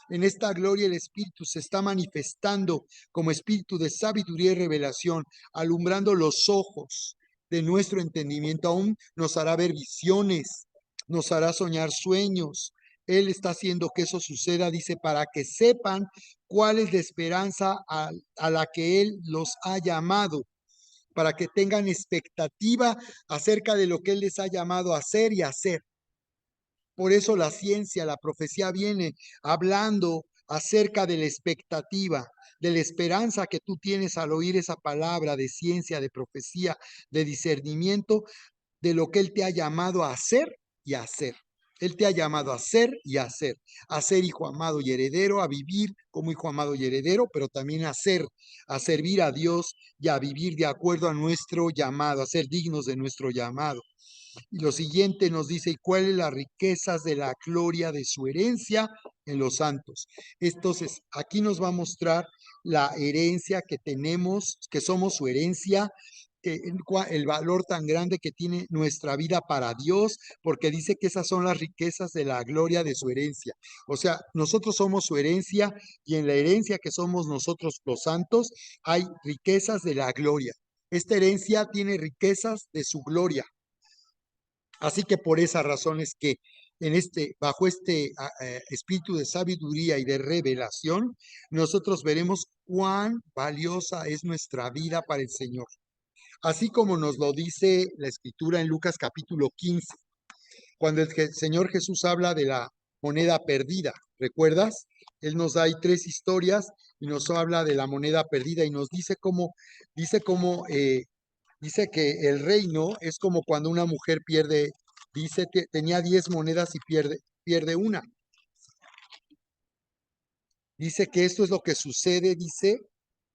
[SPEAKER 1] En esta gloria el Espíritu se está manifestando como espíritu de sabiduría y revelación, alumbrando los ojos de nuestro entendimiento. Aún nos hará ver visiones, nos hará soñar sueños. Él está haciendo que eso suceda, dice, para que sepan cuál es la esperanza a la que Él los ha llamado, para que tengan expectativa acerca de lo que Él les ha llamado a hacer y hacer. Por eso la ciencia, la profecía viene hablando acerca de la expectativa, de la esperanza que tú tienes al oír esa palabra de ciencia, de profecía, de discernimiento, de lo que Él te ha llamado a hacer y a hacer. Él te ha llamado a ser y a ser hijo amado y heredero, a vivir como hijo amado y heredero, pero también a servir a Dios y a vivir de acuerdo a nuestro llamado, a ser dignos de nuestro llamado. Y lo siguiente nos dice, ¿y cuáles las riquezas de la gloria de su herencia en los santos? Entonces, aquí nos va a mostrar la herencia que tenemos, que somos su herencia, el valor tan grande que tiene nuestra vida para Dios, porque dice que esas son las riquezas de la gloria de su herencia. O sea, nosotros somos su herencia y en la herencia que somos nosotros los santos hay riquezas de la gloria. Esta herencia tiene riquezas de su gloria. Así que por esa razón es que bajo este espíritu de sabiduría y de revelación, nosotros veremos cuán valiosa es nuestra vida para el Señor. Así como nos lo dice la Escritura en Lucas capítulo 15, cuando el Señor Jesús habla de la moneda perdida. ¿Recuerdas? Él nos da ahí tres historias y nos habla de la moneda perdida y nos dice cómo dice que el reino es como cuando una mujer pierde, dice que tenía 10 monedas y pierde una. Dice que esto es lo que sucede, dice,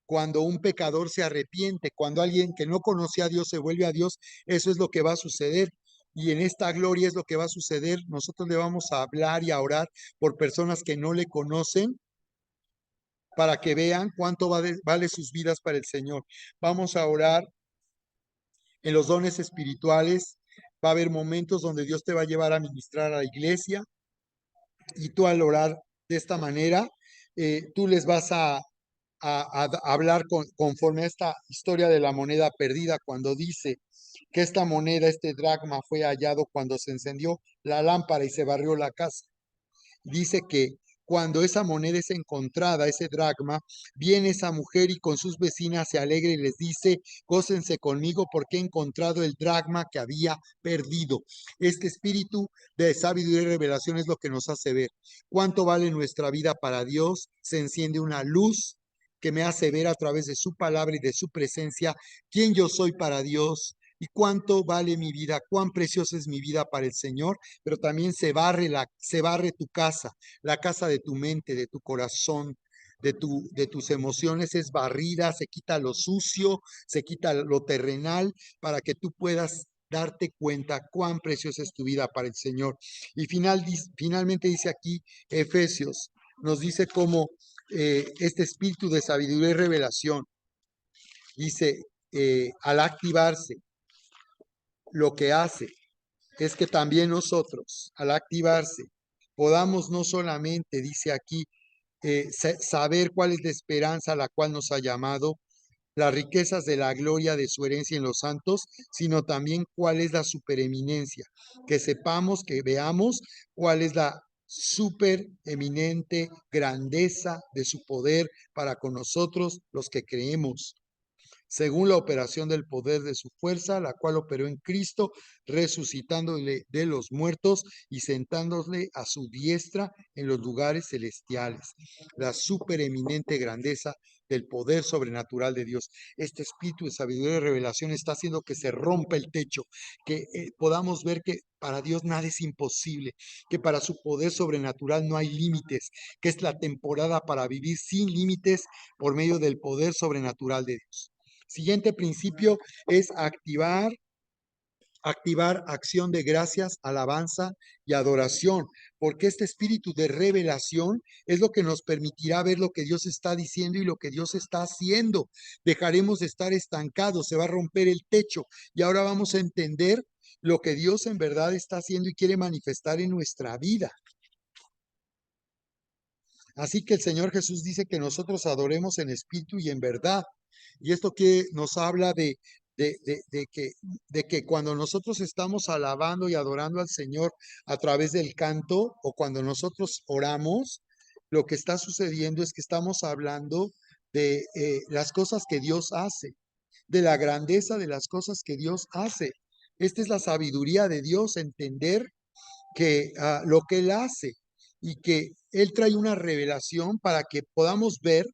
[SPEAKER 1] cuando un pecador se arrepiente, cuando alguien que no conocía a Dios se vuelve a Dios, eso es lo que va a suceder. Y en esta gloria es lo que va a suceder. Nosotros le vamos a hablar y a orar por personas que no le conocen para que vean cuánto vale sus vidas para el Señor. Vamos a orar en los dones espirituales. Va a haber momentos donde Dios te va a llevar a ministrar a la iglesia y tú al orar de esta manera, tú les vas a hablar conforme a esta historia de la moneda perdida, cuando dice que esta moneda, este dracma, fue hallado cuando se encendió la lámpara y se barrió la casa. Dice que cuando esa moneda es encontrada, ese dracma, viene esa mujer y con sus vecinas se alegra y les dice, gócense conmigo porque he encontrado el dracma que había perdido. Este espíritu de sabiduría y revelación es lo que nos hace ver cuánto vale nuestra vida para Dios. Se enciende una luz que me hace ver a través de su palabra y de su presencia quién yo soy para Dios y cuánto vale mi vida, cuán preciosa es mi vida para el Señor, pero también se barre tu casa, la casa de tu mente, de tu corazón, de tus emociones es barrida, se quita lo sucio, se quita lo terrenal para que tú puedas darte cuenta cuán preciosa es tu vida para el Señor. Y finalmente dice aquí Efesios, nos dice cómo este espíritu de sabiduría y revelación, dice, al activarse, lo que hace es que también nosotros, al activarse, podamos no solamente, dice aquí, saber cuál es la esperanza a la cual nos ha llamado, las riquezas de la gloria de su herencia en los santos, sino también cuál es la supereminencia, que sepamos, que veamos cuál es la supereminente grandeza de su poder para con nosotros los que creemos según la operación del poder de su fuerza, la cual operó en Cristo, resucitándole de los muertos y sentándole a su diestra en los lugares celestiales. La supereminente grandeza del poder sobrenatural de Dios. Este espíritu de sabiduría y revelación está haciendo que se rompa el techo, que podamos ver que para Dios nada es imposible, que para su poder sobrenatural no hay límites, que es la temporada para vivir sin límites por medio del poder sobrenatural de Dios. Siguiente principio es activar acción de gracias, alabanza y adoración, porque este espíritu de revelación es lo que nos permitirá ver lo que Dios está diciendo y lo que Dios está haciendo. Dejaremos de estar estancados, se va a romper el techo y ahora vamos a entender lo que Dios en verdad está haciendo y quiere manifestar en nuestra vida. Así que el Señor Jesús dice que nosotros adoremos en espíritu y en verdad. Y esto que nos habla de, de, de que, de que cuando nosotros estamos alabando y adorando al Señor a través del canto o cuando nosotros oramos, lo que está sucediendo es que estamos hablando de las cosas que Dios hace, de la grandeza de las cosas que Dios hace. Esta es la sabiduría de Dios, entender que lo que Él hace y que Él trae una revelación para que podamos ver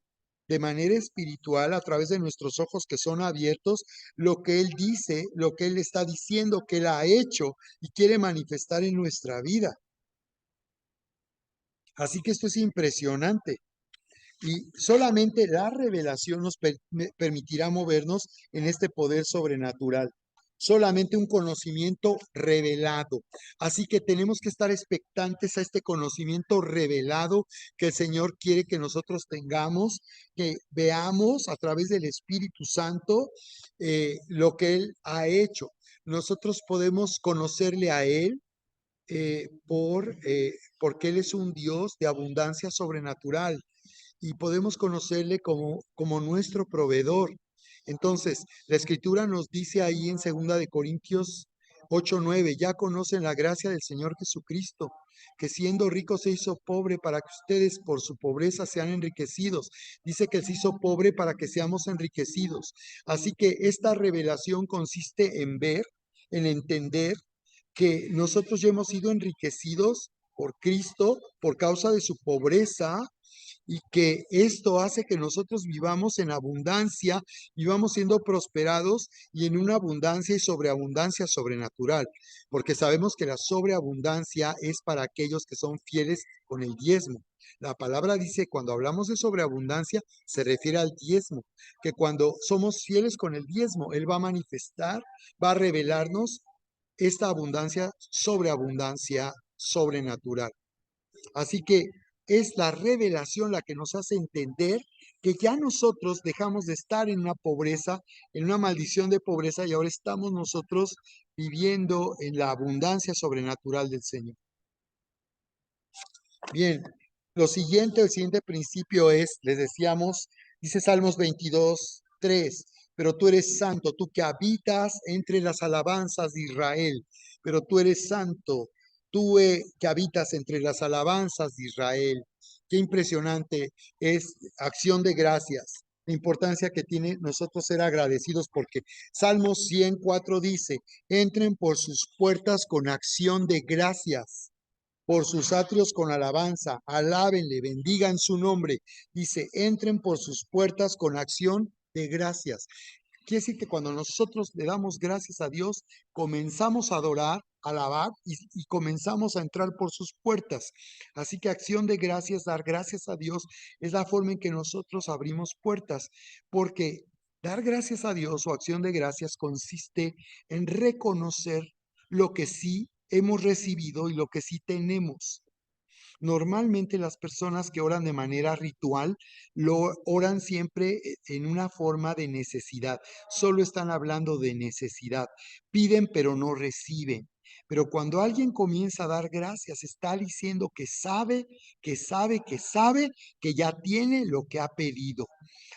[SPEAKER 1] de manera espiritual a través de nuestros ojos que son abiertos lo que Él dice, lo que Él está diciendo que Él ha hecho y quiere manifestar en nuestra vida. Así que esto es impresionante. Y solamente la revelación nos permitirá movernos en este poder sobrenatural. Solamente un conocimiento revelado. Así que tenemos que estar expectantes a este conocimiento revelado que el Señor quiere que nosotros tengamos, que veamos a través del Espíritu Santo lo que Él ha hecho. Nosotros podemos conocerle a Él porque Él es un Dios de abundancia sobrenatural y podemos conocerle como nuestro proveedor. Entonces, la escritura nos dice ahí en 2 Corintios 8:9, ya conocen la gracia del Señor Jesucristo, que siendo rico se hizo pobre para que ustedes por su pobreza sean enriquecidos. Dice que Él se hizo pobre para que seamos enriquecidos. Así que esta revelación consiste en ver, en entender que nosotros ya hemos sido enriquecidos por Cristo por causa de su pobreza y que esto hace que nosotros vivamos en abundancia, vivamos siendo prosperados y en una abundancia y sobreabundancia sobrenatural, porque sabemos que la sobreabundancia es para aquellos que son fieles con el diezmo. La palabra dice, cuando hablamos de sobreabundancia, se refiere al diezmo, que cuando somos fieles con el diezmo, Él va a manifestar, va a revelarnos esta abundancia, sobreabundancia sobrenatural. Así que es la revelación la que nos hace entender que ya nosotros dejamos de estar en una pobreza, en una maldición de pobreza, y ahora estamos nosotros viviendo en la abundancia sobrenatural del Señor. Bien, el siguiente principio es, les decíamos, dice Salmos 22:3, pero tú eres santo, tú que habitas entre las alabanzas de Israel, pero tú eres santo, tú que habitas entre las alabanzas de Israel. Qué impresionante es acción de gracias, la importancia que tiene nosotros ser agradecidos, porque Salmos 104 dice, entren por sus puertas con acción de gracias por sus atrios con alabanza, alábenle, bendigan su nombre. Dice, entren por sus puertas con acción de gracias. Quiere decir que cuando nosotros le damos gracias a Dios, comenzamos a adorar, alabar y comenzamos a entrar por sus puertas. Así que acción de gracias, dar gracias a Dios, es la forma en que nosotros abrimos puertas, porque dar gracias a Dios o acción de gracias consiste en reconocer lo que sí hemos recibido y lo que sí tenemos. Normalmente las personas que oran de manera ritual lo oran siempre en una forma de necesidad. Solo están hablando de necesidad. Piden pero no reciben. Pero cuando alguien comienza a dar gracias, está diciendo que sabe, que sabe, que sabe que ya tiene lo que ha pedido.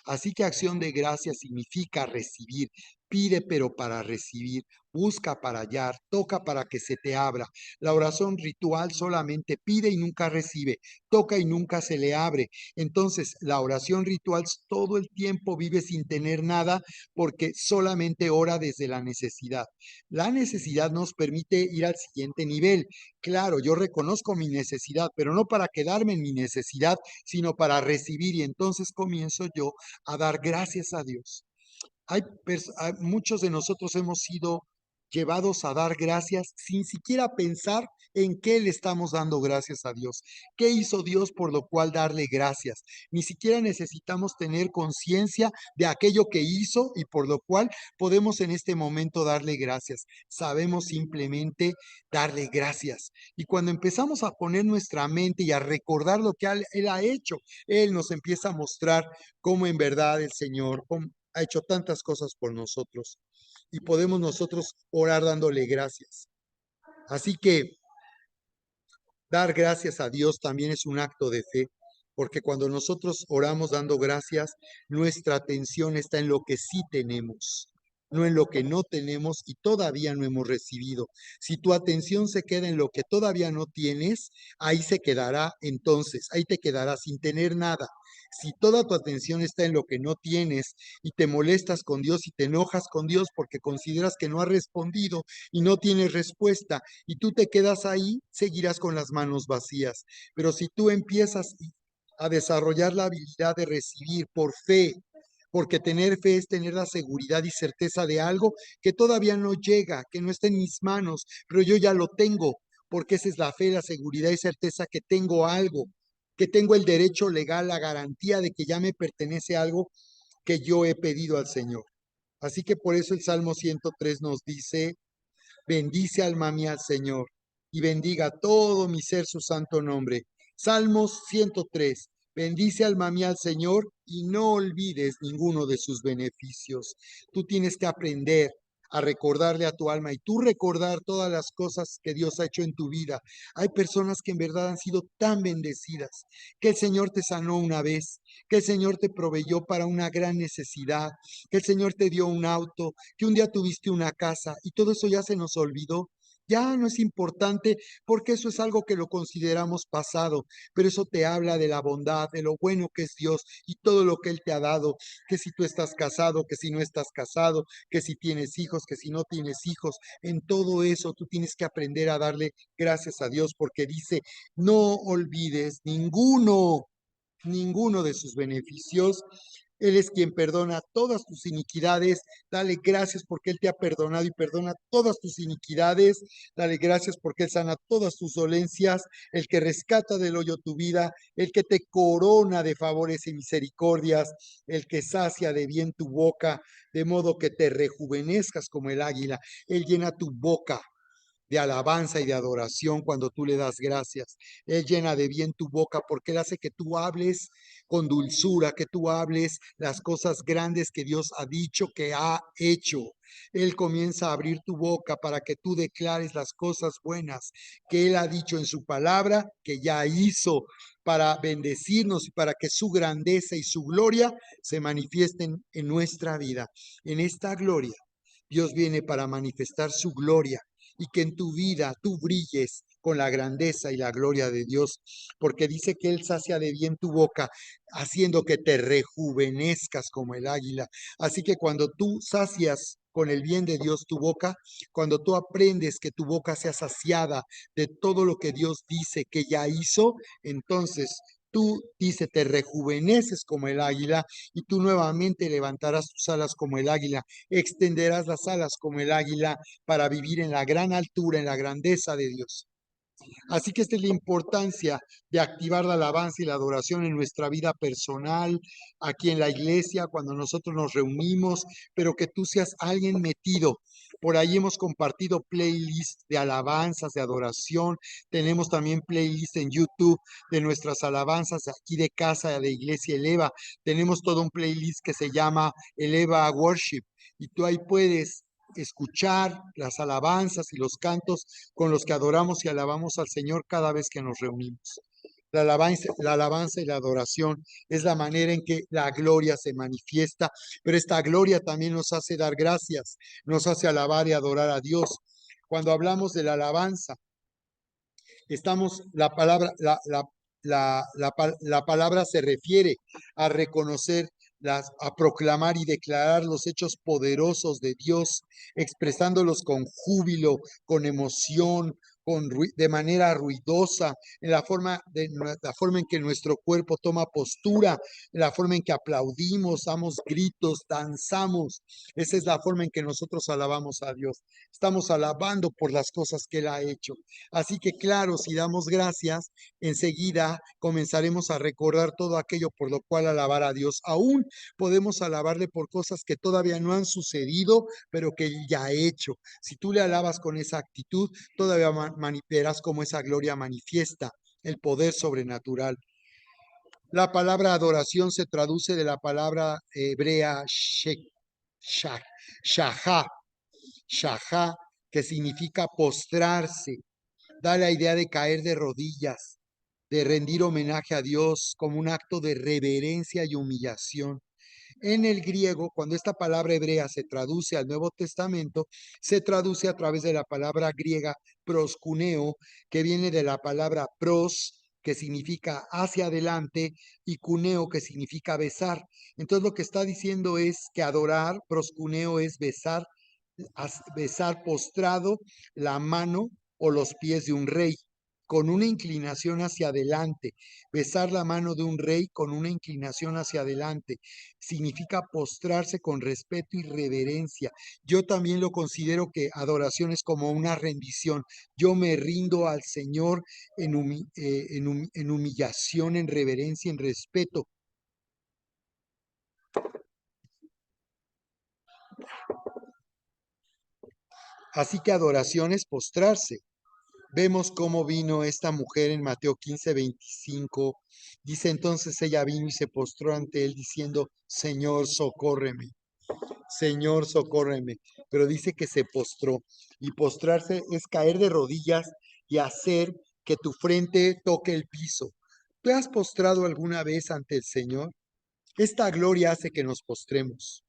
[SPEAKER 1] Así que acción de gracias significa recibir. Pide pero para recibir, busca para hallar, toca para que se te abra. La oración ritual solamente pide y nunca recibe, toca y nunca se le abre. Entonces, la oración ritual todo el tiempo vive sin tener nada porque solamente ora desde la necesidad. La necesidad nos permite ir al siguiente nivel. Claro, yo reconozco mi necesidad, pero no para quedarme en mi necesidad, sino para recibir y entonces comienzo yo a dar gracias a Dios. Muchos de nosotros hemos sido llevados a dar gracias sin siquiera pensar en qué le estamos dando gracias a Dios. ¿Qué hizo Dios por lo cual darle gracias? Ni siquiera necesitamos tener conciencia de aquello que hizo y por lo cual podemos en este momento darle gracias. Sabemos simplemente darle gracias. Y cuando empezamos a poner nuestra mente y a recordar lo que Él ha hecho, Él nos empieza a mostrar cómo en verdad el Señor ha hecho tantas cosas por nosotros y podemos nosotros orar dándole gracias. Así que dar gracias a Dios también es un acto de fe, porque cuando nosotros oramos dando gracias, nuestra atención está en lo que sí tenemos, no en lo que no tenemos y todavía no hemos recibido. Si tu atención se queda en lo que todavía no tienes, ahí se quedará entonces, ahí te quedarás sin tener nada. Si toda tu atención está en lo que no tienes y te molestas con Dios y te enojas con Dios porque consideras que no ha respondido y no tienes respuesta y tú te quedas ahí, seguirás con las manos vacías. Pero si tú empiezas a desarrollar la habilidad de recibir por fe, porque tener fe es tener la seguridad y certeza de algo que todavía no llega, que no está en mis manos, pero yo ya lo tengo, porque esa es la fe, la seguridad y certeza que tengo algo, que tengo el derecho legal, la garantía de que ya me pertenece algo que yo he pedido al Señor. Así que por eso el Salmo 103 nos dice, bendice alma mía al Señor y bendiga todo mi ser su santo nombre. Salmos 103. Bendice alma mía al Señor y no olvides ninguno de sus beneficios. Tú tienes que aprender a recordarle a tu alma y tú recordar todas las cosas que Dios ha hecho en tu vida. Hay personas que en verdad han sido tan bendecidas, que el Señor te sanó una vez, que el Señor te proveyó para una gran necesidad, que el Señor te dio un auto, que un día tuviste una casa y todo eso ya se nos olvidó. Ya no es importante porque eso es algo que lo consideramos pasado, pero eso te habla de la bondad, de lo bueno que es Dios y todo lo que Él te ha dado, que si tú estás casado, que si no estás casado, que si tienes hijos, que si no tienes hijos, en todo eso tú tienes que aprender a darle gracias a Dios porque dice, no olvides ninguno de sus beneficios. Él es quien perdona todas tus iniquidades. Dale gracias porque Él te ha perdonado y perdona todas tus iniquidades. Dale gracias porque Él sana todas tus dolencias. El que rescata del hoyo tu vida. El que te corona de favores y misericordias. El que sacia de bien tu boca, de modo que te rejuvenezcas como el águila. Él llena tu boca de alabanza y de adoración cuando tú le das gracias. Él llena de bien tu boca porque Él hace que tú hables con dulzura, que tú hables las cosas grandes que Dios ha dicho, que ha hecho. Él comienza a abrir tu boca para que tú declares las cosas buenas que Él ha dicho en su palabra, que ya hizo para bendecirnos y para que su grandeza y su gloria se manifiesten en nuestra vida. En esta gloria, Dios viene para manifestar su gloria y que en tu vida tú brilles con la grandeza y la gloria de Dios, porque dice que Él sacia de bien tu boca, haciendo que te rejuvenezcas como el águila. Así que cuando tú sacias con el bien de Dios tu boca, cuando tú aprendes que tu boca sea saciada de todo lo que Dios dice que ya hizo, entonces tú, dice, te rejuveneces como el águila y tú nuevamente levantarás tus alas como el águila, extenderás las alas como el águila para vivir en la gran altura, en la grandeza de Dios. Así que esta es la importancia de activar la alabanza y la adoración en nuestra vida personal, aquí en la iglesia, cuando nosotros nos reunimos, pero que tú seas alguien metido. Por ahí hemos compartido playlists de alabanzas, de adoración. Tenemos también playlists en YouTube de nuestras alabanzas aquí de casa, de Iglesia Eleva. Tenemos todo un playlist que se llama Eleva Worship y tú ahí puedes escuchar las alabanzas y los cantos con los que adoramos y alabamos al Señor cada vez que nos reunimos. La alabanza y la adoración es la manera en que la gloria se manifiesta, pero esta gloria también nos hace dar gracias, nos hace alabar y adorar a Dios. Cuando hablamos de la alabanza, estamos, la palabra se refiere a reconocer, a proclamar y declarar los hechos poderosos de Dios, expresándolos con júbilo, con emoción, de manera ruidosa, en la forma en que nuestro cuerpo toma postura, en la forma en que aplaudimos, damos gritos, danzamos. Esa es la forma en que nosotros alabamos a Dios. Estamos alabando por las cosas que Él ha hecho. Así que claro, si damos gracias, enseguida comenzaremos a recordar todo aquello por lo cual alabar a Dios. Aún podemos alabarle por cosas que todavía no han sucedido, pero que Él ya ha hecho. Si tú le alabas con esa actitud, todavía verás cómo esa gloria manifiesta el poder sobrenatural. La palabra adoración se traduce de la palabra hebrea shahá, shahá, que significa postrarse, da la idea de caer de rodillas. de rendir homenaje a Dios como un acto de reverencia y humillación. En el griego, cuando esta palabra hebrea se traduce al Nuevo Testamento, se traduce a través de la palabra griega proskuneo, que viene de la palabra pros, que significa hacia adelante, y cuneo, que significa besar. Entonces lo que está diciendo es que adorar, proskuneo, es besar, besar postrado la mano o los pies de un rey con una inclinación hacia adelante. Besar la mano de un rey con una inclinación hacia adelante significa postrarse con respeto y reverencia. Yo también lo considero que adoración es como una rendición. Yo me rindo al Señor en humillación, en reverencia, en respeto. Así que adoración es postrarse. Vemos cómo vino esta mujer en Mateo 15:25. Dice, entonces ella vino y se postró ante él diciendo, Señor, socórreme. Señor, socórreme. Pero dice que se postró. Y postrarse es caer de rodillas y hacer que tu frente toque el piso. ¿Te has postrado alguna vez ante el Señor? Esta gloria hace que nos postremos.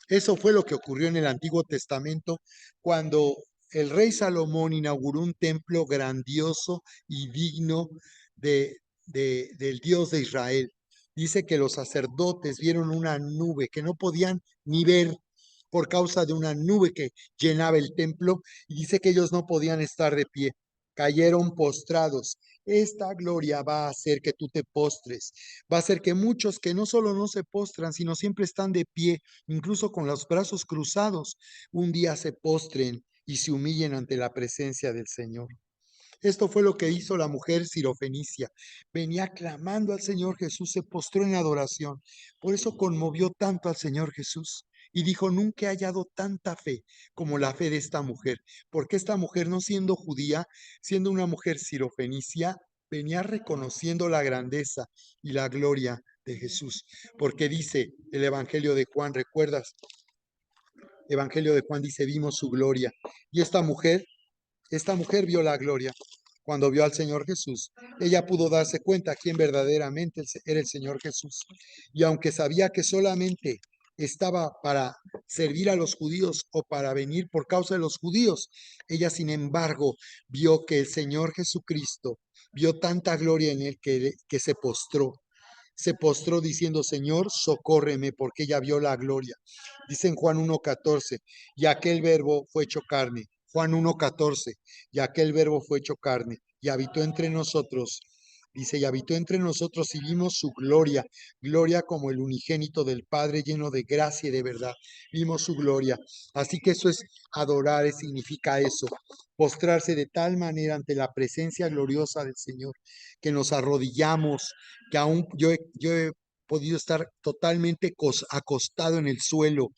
[SPEAKER 1] Eso fue lo que ocurrió en el Antiguo Testamento cuando el rey Salomón inauguró un templo grandioso y digno del Dios de Israel. Dice que los sacerdotes vieron una nube que no podían ni ver por causa de una nube que llenaba el templo, y dice que ellos no podían estar de pie, cayeron postrados. Esta gloria va a hacer que tú te postres, va a hacer que muchos que no solo no se postran, sino siempre están de pie, incluso con los brazos cruzados, un día se postren y se humillen ante la presencia del Señor. Esto fue lo que hizo la mujer sirofenicia. Venía clamando al Señor Jesús, se postró en adoración. Por eso conmovió tanto al Señor Jesús. Y dijo, nunca he hallado tanta fe como la fe de esta mujer. Porque esta mujer, no siendo judía, siendo una mujer sirofenicia, venía reconociendo la grandeza y la gloria de Jesús. Porque dice el Evangelio de Juan, ¿recuerdas? Evangelio de Juan dice, vimos su gloria. Y esta mujer vio la gloria. Cuando vio al Señor Jesús, ella pudo darse cuenta quién verdaderamente era el Señor Jesús. Y aunque sabía que solamente estaba para servir a los judíos o para venir por causa de los judíos, ella sin embargo vio que el Señor Jesucristo vio tanta gloria en él que se postró diciendo, Señor, socórreme, porque ella vio la gloria. Dice en Juan 1:14, y aquel verbo fue hecho carne. Juan 1:14, y aquel verbo fue hecho carne y habitó entre nosotros. Dice, y habitó entre nosotros y vimos su gloria, gloria como el unigénito del Padre, lleno de gracia y de verdad. Vimos su gloria. Así que eso es adorar, significa eso, postrarse de tal manera ante la presencia gloriosa del Señor, que nos arrodillamos, que aún yo he podido estar totalmente acostado en el suelo,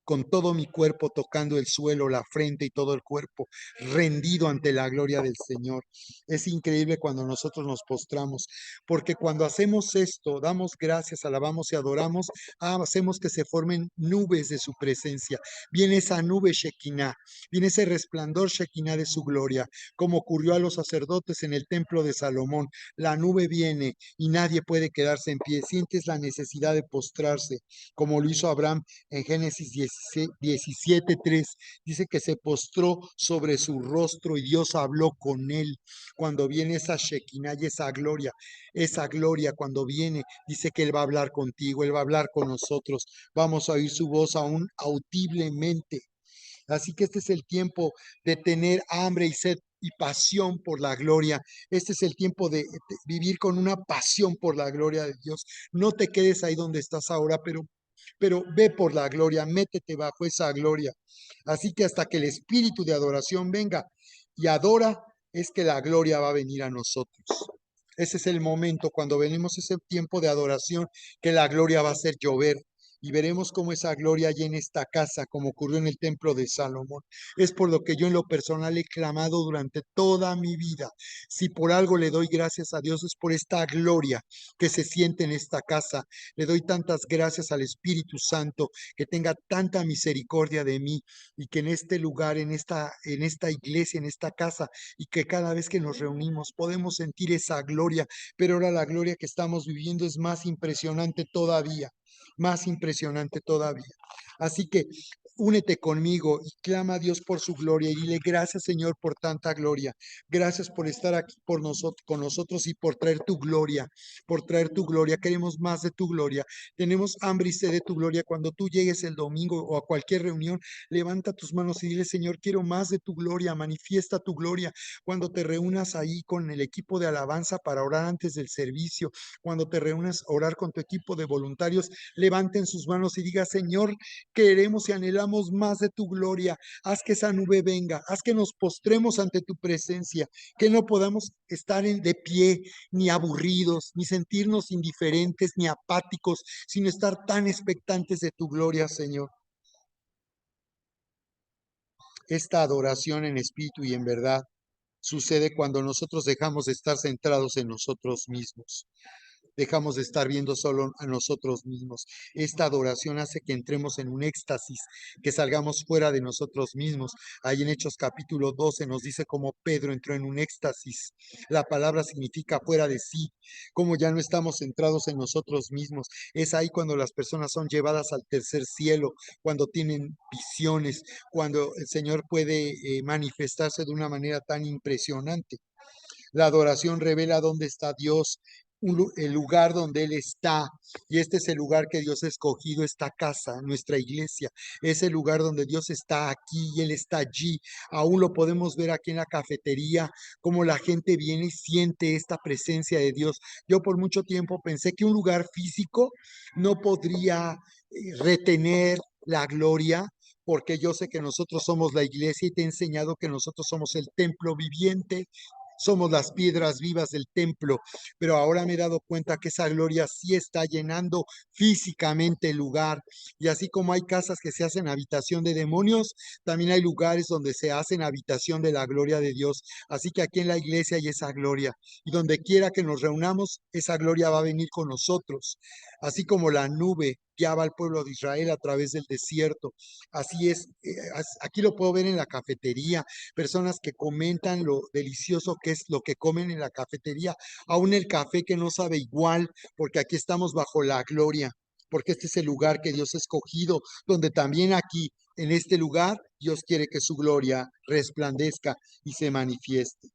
[SPEAKER 1] con todo mi cuerpo tocando el suelo, la frente y todo el cuerpo, rendido ante la gloria del Señor. Es increíble cuando nosotros nos postramos, porque cuando hacemos esto, damos gracias, alabamos y adoramos, hacemos que se formen nubes de su presencia. Viene esa nube Shekinah, viene ese resplandor Shekinah de su gloria, como ocurrió a los sacerdotes en el templo de Salomón. La nube viene y nadie puede quedarse en pie. Sientes la necesidad de postrarse, como lo hizo Abraham en Génesis 17:3. Dice que se postró sobre su rostro y Dios habló con él. Cuando viene esa Shekinah y esa gloria cuando viene, dice que Él va a hablar contigo, Él va a hablar con nosotros. Vamos a oír su voz aún audiblemente. Así que este es el tiempo de tener hambre y sed y pasión por la gloria. Este es el tiempo de vivir con una pasión por la gloria de Dios. No te quedes ahí donde estás ahora, pero ve por la gloria, métete bajo esa gloria. Así que hasta que el espíritu de adoración venga y adora, es que la gloria va a venir a nosotros. Ese es el momento cuando venimos ese tiempo de adoración, que la gloria va a hacer llover. y veremos cómo esa gloria llena esta casa, como ocurrió en el templo de Salomón. Es por lo que yo en lo personal he clamado durante toda mi vida. Si por algo le doy gracias a Dios, es por esta gloria que se siente en esta casa. Le doy tantas gracias al Espíritu Santo, que tenga tanta misericordia de mí y que en este lugar, en esta iglesia, en esta casa, y que cada vez que nos reunimos podemos sentir esa gloria, pero ahora la gloria que estamos viviendo es más impresionante todavía, más impresionante todavía. Así que únete conmigo y clama a Dios por su gloria y dile gracias, Señor, por tanta gloria. Gracias por estar aquí por nosotros, con nosotros y por traer tu gloria, por traer tu gloria. Queremos más de tu gloria. Tenemos hambre y sed de tu gloria. Cuando tú llegues el domingo o a cualquier reunión, levanta tus manos y dile, Señor, quiero más de tu gloria, manifiesta tu gloria. Cuando te reúnas ahí con el equipo de alabanza para orar antes del servicio, cuando te reúnas a orar con tu equipo de voluntarios, levanten sus manos y diga, Señor, queremos y anhelamos más de tu gloria. Haz que esa nube venga, haz que nos postremos ante tu presencia, que no podamos estar de pie, ni aburridos, ni sentirnos indiferentes, ni apáticos, sino estar tan expectantes de tu gloria, Señor. Esta adoración en espíritu y en verdad sucede cuando nosotros dejamos de estar centrados en nosotros mismos. Dejamos de estar viendo solo a nosotros mismos. Esta adoración hace que entremos en un éxtasis, que salgamos fuera de nosotros mismos. Ahí en Hechos capítulo 12 nos dice cómo Pedro entró en un éxtasis. La palabra significa fuera de sí, como ya no estamos centrados en nosotros mismos. Es ahí cuando las personas son llevadas al tercer cielo, cuando tienen visiones, cuando el Señor puede manifestarse de una manera tan impresionante. La adoración revela dónde está Dios, el lugar donde Él está. Y este es el lugar que Dios ha escogido, esta casa, nuestra iglesia. Es el lugar donde Dios está aquí y Él está allí. Aún lo podemos ver aquí en la cafetería, cómo la gente viene y siente esta presencia de Dios. Yo por mucho tiempo pensé que un lugar físico no podría retener la gloria, porque yo sé que nosotros somos la iglesia y te he enseñado que nosotros somos el templo viviente, somos las piedras vivas del templo, pero ahora me he dado cuenta que esa gloria sí está llenando físicamente el lugar. Y así como hay casas que se hacen habitación de demonios, también hay lugares donde se hacen habitación de la gloria de Dios. Así que aquí en la iglesia hay esa gloria. Y donde quiera que nos reunamos, esa gloria va a venir con nosotros. Así como la nube guiaba al pueblo de Israel a través del desierto. Así es, aquí lo puedo ver en la cafetería, personas que comentan lo delicioso que es lo que comen en la cafetería, aún el café que no sabe igual, porque aquí estamos bajo la gloria, porque este es el lugar que Dios ha escogido, donde también aquí, en este lugar, Dios quiere que su gloria resplandezca y se manifieste.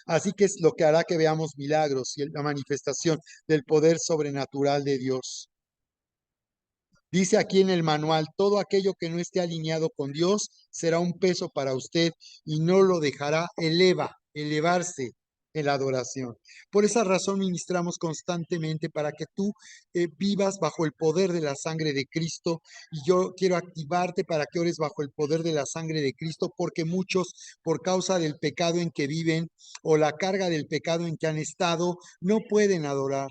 [SPEAKER 1] Así que es lo que hará que veamos milagros y la manifestación del poder sobrenatural de Dios. Dice aquí en el manual, todo aquello que no esté alineado con Dios será un peso para usted y no lo dejará elevarse en la adoración. Por esa razón ministramos constantemente para que tú vivas bajo el poder de la sangre de Cristo, y yo quiero activarte para que ores bajo el poder de la sangre de Cristo, porque muchos, por causa del pecado en que viven o la carga del pecado en que han estado, no pueden adorar.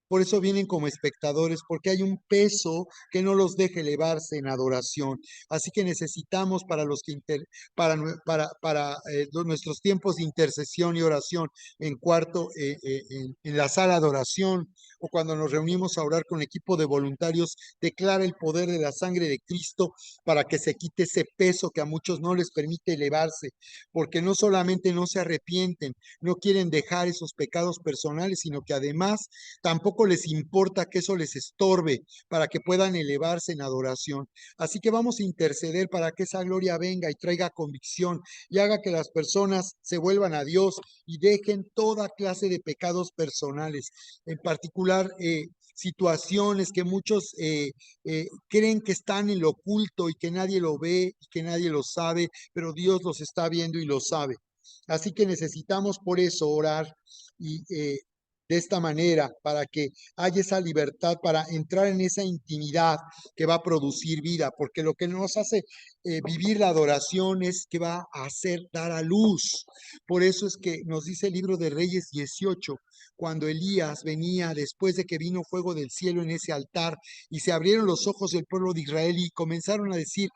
[SPEAKER 1] Por eso vienen como espectadores, porque hay un peso que no los deja elevarse en adoración. Así que necesitamos para los que nuestros tiempos de intercesión y oración en cuarto, en la sala de oración, o cuando nos reunimos a orar con equipo de voluntarios, declara el poder de la sangre de Cristo para que se quite ese peso que a muchos no les permite elevarse, porque no solamente no se arrepienten, no quieren dejar esos pecados personales, sino que además tampoco les importa que eso les estorbe para que puedan elevarse en adoración. Así que vamos a interceder para que esa gloria venga y traiga convicción y haga que las personas se vuelvan a Dios y dejen toda clase de pecados personales, en particular situaciones que muchos creen que están en lo oculto y que nadie lo ve y que nadie lo sabe, pero Dios los está viendo y lo sabe. Así que necesitamos por eso orar y de esta manera, para que haya esa libertad, para entrar en esa intimidad que va a producir vida, porque lo que nos hace vivir la adoración es que va a hacer dar a luz. Por eso es que nos dice el libro de Reyes 18, cuando Elías venía, después de que vino fuego del cielo en ese altar, y se abrieron los ojos del pueblo de Israel y comenzaron a decir,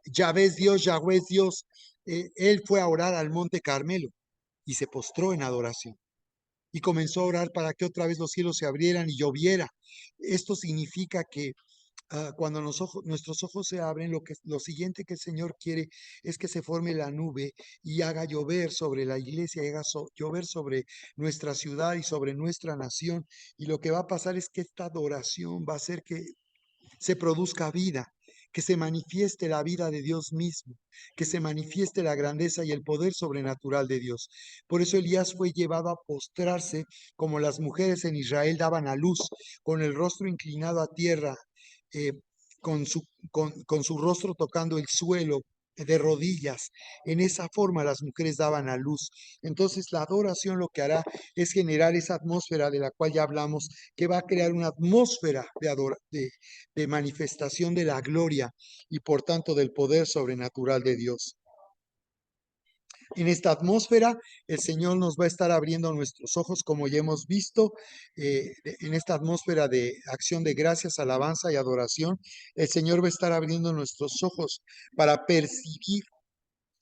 [SPEAKER 1] Yahvé es Dios, Yahvé es Dios. Él fue a orar al monte Carmelo y se postró en adoración y comenzó a orar para que otra vez los cielos se abrieran y lloviera. Esto significa que cuando nuestros ojos se abren, lo siguiente que el Señor quiere es que se forme la nube y haga llover sobre la iglesia, y haga llover sobre nuestra ciudad y sobre nuestra nación. Y lo que va a pasar es que esta adoración va a hacer que se produzca vida, que se manifieste la vida de Dios mismo, que se manifieste la grandeza y el poder sobrenatural de Dios. Por eso Elías fue llevado a postrarse como las mujeres en Israel daban a luz, con el rostro inclinado a tierra, eh, con su rostro tocando el suelo, de rodillas. En esa forma las mujeres daban a luz. Entonces la adoración lo que hará es generar esa atmósfera de la cual ya hablamos, que va a crear una atmósfera de manifestación de la gloria y por tanto del poder sobrenatural de Dios. En esta atmósfera, el Señor nos va a estar abriendo nuestros ojos, como ya hemos visto, en esta atmósfera de acción de gracias, alabanza y adoración. El Señor va a estar abriendo nuestros ojos para percibir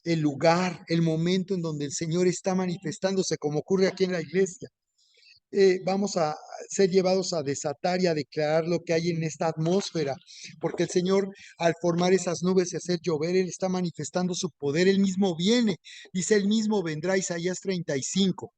[SPEAKER 1] el lugar, el momento en donde el Señor está manifestándose, como ocurre aquí en la iglesia. Vamos a ser llevados a desatar y a declarar lo que hay en esta atmósfera, porque el Señor, al formar esas nubes y hacer llover, Él está manifestando su poder. Él mismo viene, dice, Él mismo vendrá. Isaías 35.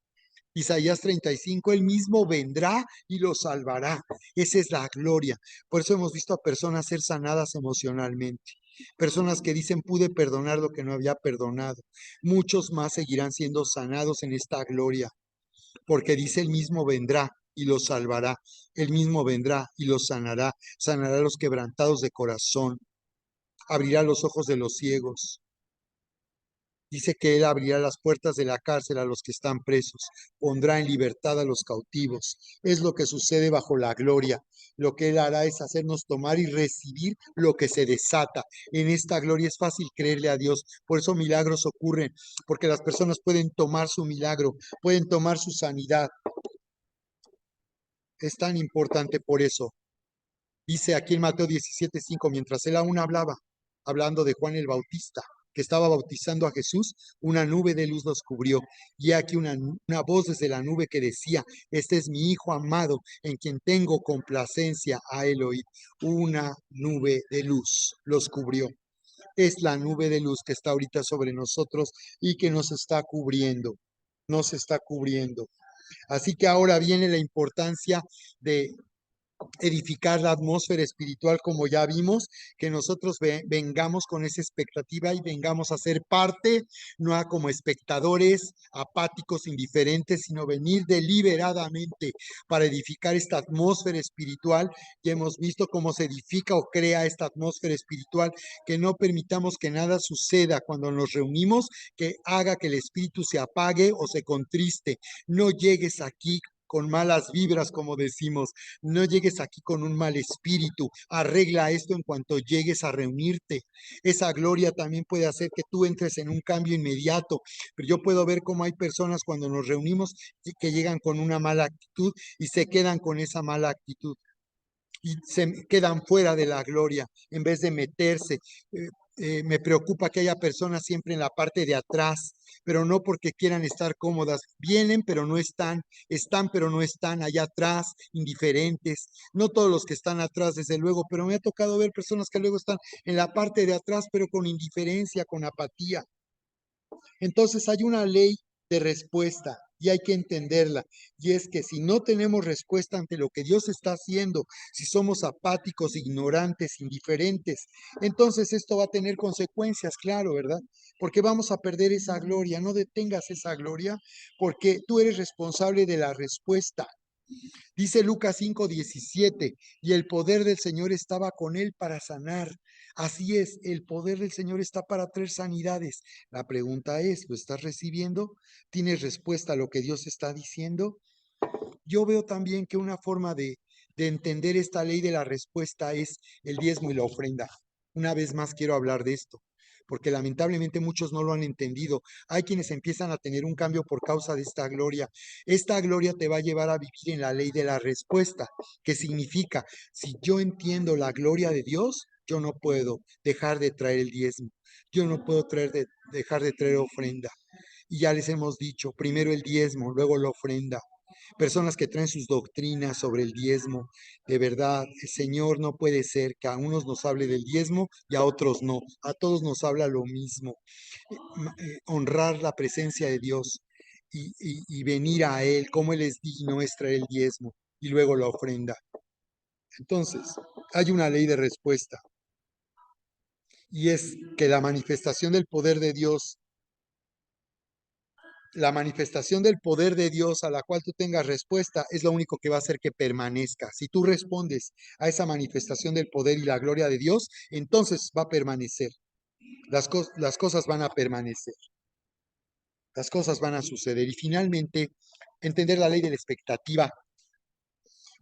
[SPEAKER 1] Isaías 35, Él mismo vendrá y lo salvará. Esa es la gloria. Por eso hemos visto a personas ser sanadas emocionalmente. Personas que dicen, pude perdonar lo que no había perdonado. Muchos más seguirán siendo sanados en esta gloria, porque dice, el mismo vendrá y los salvará. El mismo vendrá y los sanará. Sanará a los quebrantados de corazón. Abrirá los ojos de los ciegos. Dice que Él abrirá las puertas de la cárcel a los que están presos, pondrá en libertad a los cautivos. Es lo que sucede bajo la gloria. Lo que Él hará es hacernos tomar y recibir lo que se desata. En esta gloria es fácil creerle a Dios. Por eso milagros ocurren, porque las personas pueden tomar su milagro, pueden tomar su sanidad. Es tan importante por eso. Dice aquí en Mateo 17:5, mientras él aún hablaba, hablando de Juan el Bautista, que estaba bautizando a Jesús, una nube de luz los cubrió. Y aquí una voz desde la nube que decía, este es mi Hijo amado, en quien tengo complacencia, a él oíd. Una nube de luz los cubrió. Es la nube de luz que está ahorita sobre nosotros y que nos está cubriendo, nos está cubriendo. Así que ahora viene la importancia de edificar la atmósfera espiritual, como ya vimos, que nosotros vengamos con esa expectativa y vengamos a ser parte, no a como espectadores apáticos, indiferentes, sino venir deliberadamente para edificar esta atmósfera espiritual. Ya hemos visto cómo se edifica o crea esta atmósfera espiritual, que no permitamos que nada suceda cuando nos reunimos que haga que el espíritu se apague o se contriste. No llegues aquí con malas vibras, como decimos. No llegues aquí con un mal espíritu. Arregla esto en cuanto llegues a reunirte. Esa gloria también puede hacer que tú entres en un cambio inmediato. Pero yo puedo ver cómo hay personas cuando nos reunimos que llegan con una mala actitud y se quedan con esa mala actitud y se quedan fuera de la gloria en vez de meterse. Me preocupa que haya personas siempre en la parte de atrás, pero no porque quieran estar cómodas. Vienen, pero no están. Están, pero no están allá atrás, indiferentes. No todos los que están atrás, desde luego, pero me ha tocado ver personas que luego están en la parte de atrás, pero con indiferencia, con apatía. Entonces hay una ley de respuesta y hay que entenderla. Y es que si no tenemos respuesta ante lo que Dios está haciendo, si somos apáticos, ignorantes, indiferentes, entonces esto va a tener consecuencias, claro, ¿verdad? Porque vamos a perder esa gloria. No detengas esa gloria porque tú eres responsable de la respuesta. Dice Lucas 5:17, y el poder del Señor estaba con él para sanar. Así es, el poder del Señor está para traer sanidades. La pregunta es, ¿lo estás recibiendo? ¿Tienes respuesta a lo que Dios está diciendo? Yo veo también que una forma de entender esta ley de la respuesta es el diezmo y la ofrenda. Una vez más quiero hablar de esto, porque lamentablemente muchos no lo han entendido. Hay quienes empiezan a tener un cambio por causa de esta gloria. Esta gloria te va a llevar a vivir en la ley de la respuesta, que significa, si yo entiendo la gloria de Dios, yo no puedo dejar de traer el diezmo, yo no puedo dejar de traer ofrenda. Y ya les hemos dicho, primero el diezmo, luego la ofrenda. Personas que traen sus doctrinas sobre el diezmo. De verdad, el Señor, no puede ser que a unos nos hable del diezmo y a otros no. A todos nos habla lo mismo. Honrar la presencia de Dios y venir a Él, como Él es digno, es traer el diezmo y luego la ofrenda. Entonces, hay una ley de respuesta, y es que la manifestación del poder de Dios a la cual tú tengas respuesta es lo único que va a hacer que permanezca. Si tú respondes a esa manifestación del poder y la gloria de Dios, entonces va a permanecer. Las cosas van a permanecer. Las cosas van a suceder. Y finalmente, entender la ley de la expectativa.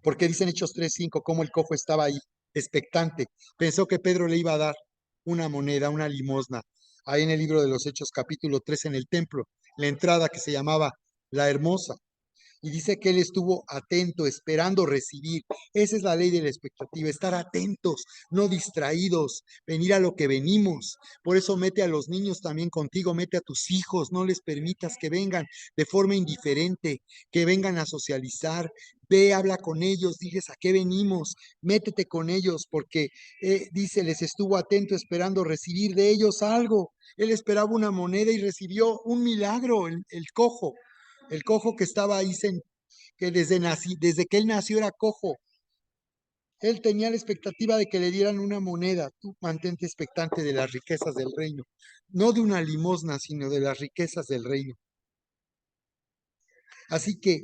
[SPEAKER 1] Porque dicen Hechos 3:5, cómo el cojo estaba ahí, expectante. Pensó que Pedro le iba a dar una moneda, una limosna. Ahí en el libro de los Hechos, capítulo 3, en el templo, la entrada que se llamaba La Hermosa. Y dice que él estuvo atento, esperando recibir. Esa es la ley de la expectativa, estar atentos, no distraídos, venir a lo que venimos. Por eso mete a los niños también contigo, mete a tus hijos, no les permitas que vengan de forma indiferente, que vengan a socializar. Ve, habla con ellos, diles a qué venimos, métete con ellos, porque dice, les estuvo atento esperando recibir de ellos algo. Él esperaba una moneda y recibió un milagro, el cojo. El cojo que estaba ahí, que desde que él nació era cojo. Él tenía la expectativa de que le dieran una moneda. Tú mantente expectante de las riquezas del reino. No de una limosna, sino de las riquezas del reino. Así que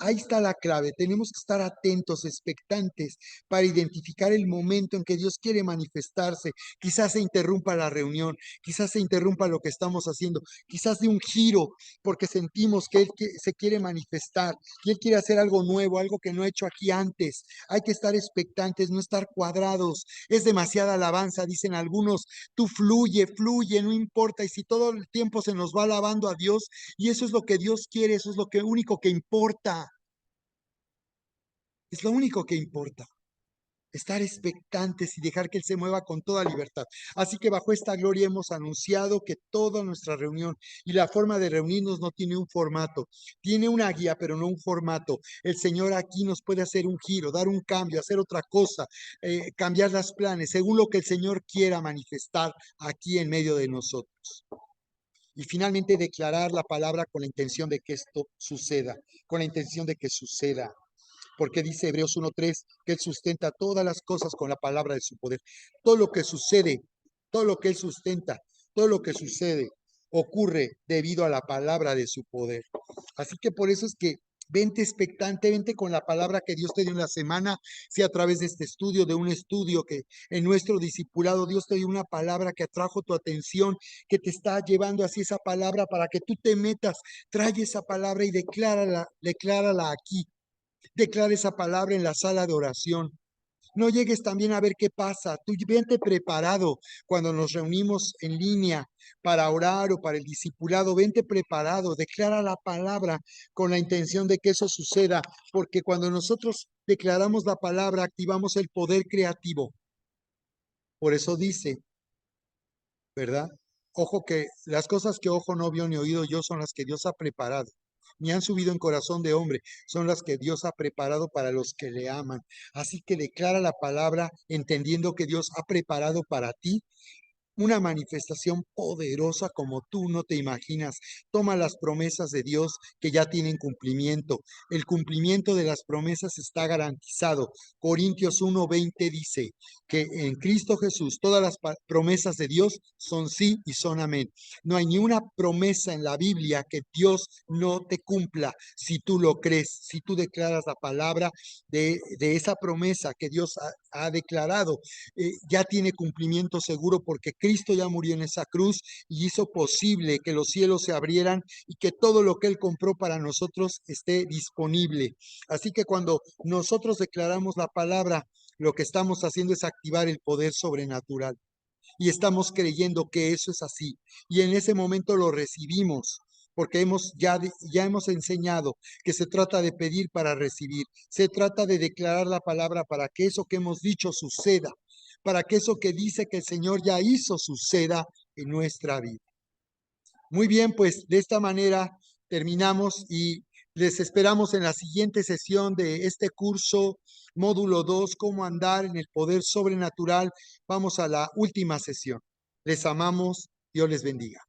[SPEAKER 1] ahí está la clave. Tenemos que estar atentos, expectantes, para identificar el momento en que Dios quiere manifestarse. Quizás se interrumpa la reunión, quizás se interrumpa lo que estamos haciendo, quizás de un giro, porque sentimos que Él se quiere manifestar y Él quiere hacer algo nuevo, algo que no ha hecho aquí antes. Hay que estar expectantes, no estar cuadrados. Es demasiada alabanza, dicen algunos. Tú fluye, fluye, no importa. Y si todo el tiempo se nos va alabando a Dios, y eso es lo que Dios quiere, eso es lo único que importa. Es lo único que importa. Estar expectantes y dejar que Él se mueva con toda libertad. Así que bajo esta gloria hemos anunciado que toda nuestra reunión y la forma de reunirnos no tiene un formato, tiene una guía, pero no un formato. El Señor aquí nos puede hacer un giro, dar un cambio, hacer otra cosa, cambiar los planes, según lo que el Señor quiera manifestar aquí en medio de nosotros. Y finalmente declarar la palabra con la intención de que esto suceda, con la intención de que suceda. Porque dice Hebreos 1:3 que Él sustenta todas las cosas con la palabra de su poder. Todo lo que sucede, todo lo que Él sustenta, todo lo que sucede ocurre debido a la palabra de su poder. Así que por eso es que vente expectante, vente con la palabra que Dios te dio en la semana, si a través de este estudio, de un estudio que en nuestro discipulado Dios te dio una palabra que atrajo tu atención, que te está llevando así esa palabra para que tú te metas, trae esa palabra y declárala aquí. Declara esa palabra en la sala de oración. No llegues también a ver qué pasa. Tú vente preparado cuando nos reunimos en línea para orar o para el discipulado. Vente preparado. Declara la palabra con la intención de que eso suceda. Porque cuando nosotros declaramos la palabra, activamos el poder creativo. Por eso dice, ¿verdad? Ojo, que las cosas que ojo no vio ni oído yo son las que Dios ha preparado. Ni han subido en corazón de hombre, son las que Dios ha preparado para los que le aman. Así que declara la palabra entendiendo que Dios ha preparado para ti una manifestación poderosa como tú no te imaginas. Toma las promesas de Dios que ya tienen cumplimiento. El cumplimiento de las promesas está garantizado. Corintios 1:20 dice que en Cristo Jesús todas las promesas de Dios son sí y son amén. No hay ni una promesa en la Biblia que Dios no te cumpla si tú lo crees, si tú declaras la palabra de esa promesa que Dios ha declarado. Ya tiene cumplimiento seguro porque Cristo ya murió en esa cruz y hizo posible que los cielos se abrieran y que todo lo que Él compró para nosotros esté disponible. Así que cuando nosotros declaramos la palabra, lo que estamos haciendo es activar el poder sobrenatural. y estamos creyendo que eso es así. Y en ese momento lo recibimos, porque ya hemos enseñado que se trata de pedir para recibir, se trata de declarar la palabra para que eso que hemos dicho suceda, para que eso que dice que el Señor ya hizo suceda en nuestra vida. Muy bien, pues de esta manera terminamos y les esperamos en la siguiente sesión de este curso, módulo 2, cómo andar en el poder sobrenatural. Vamos a la última sesión. Les amamos, Dios les bendiga.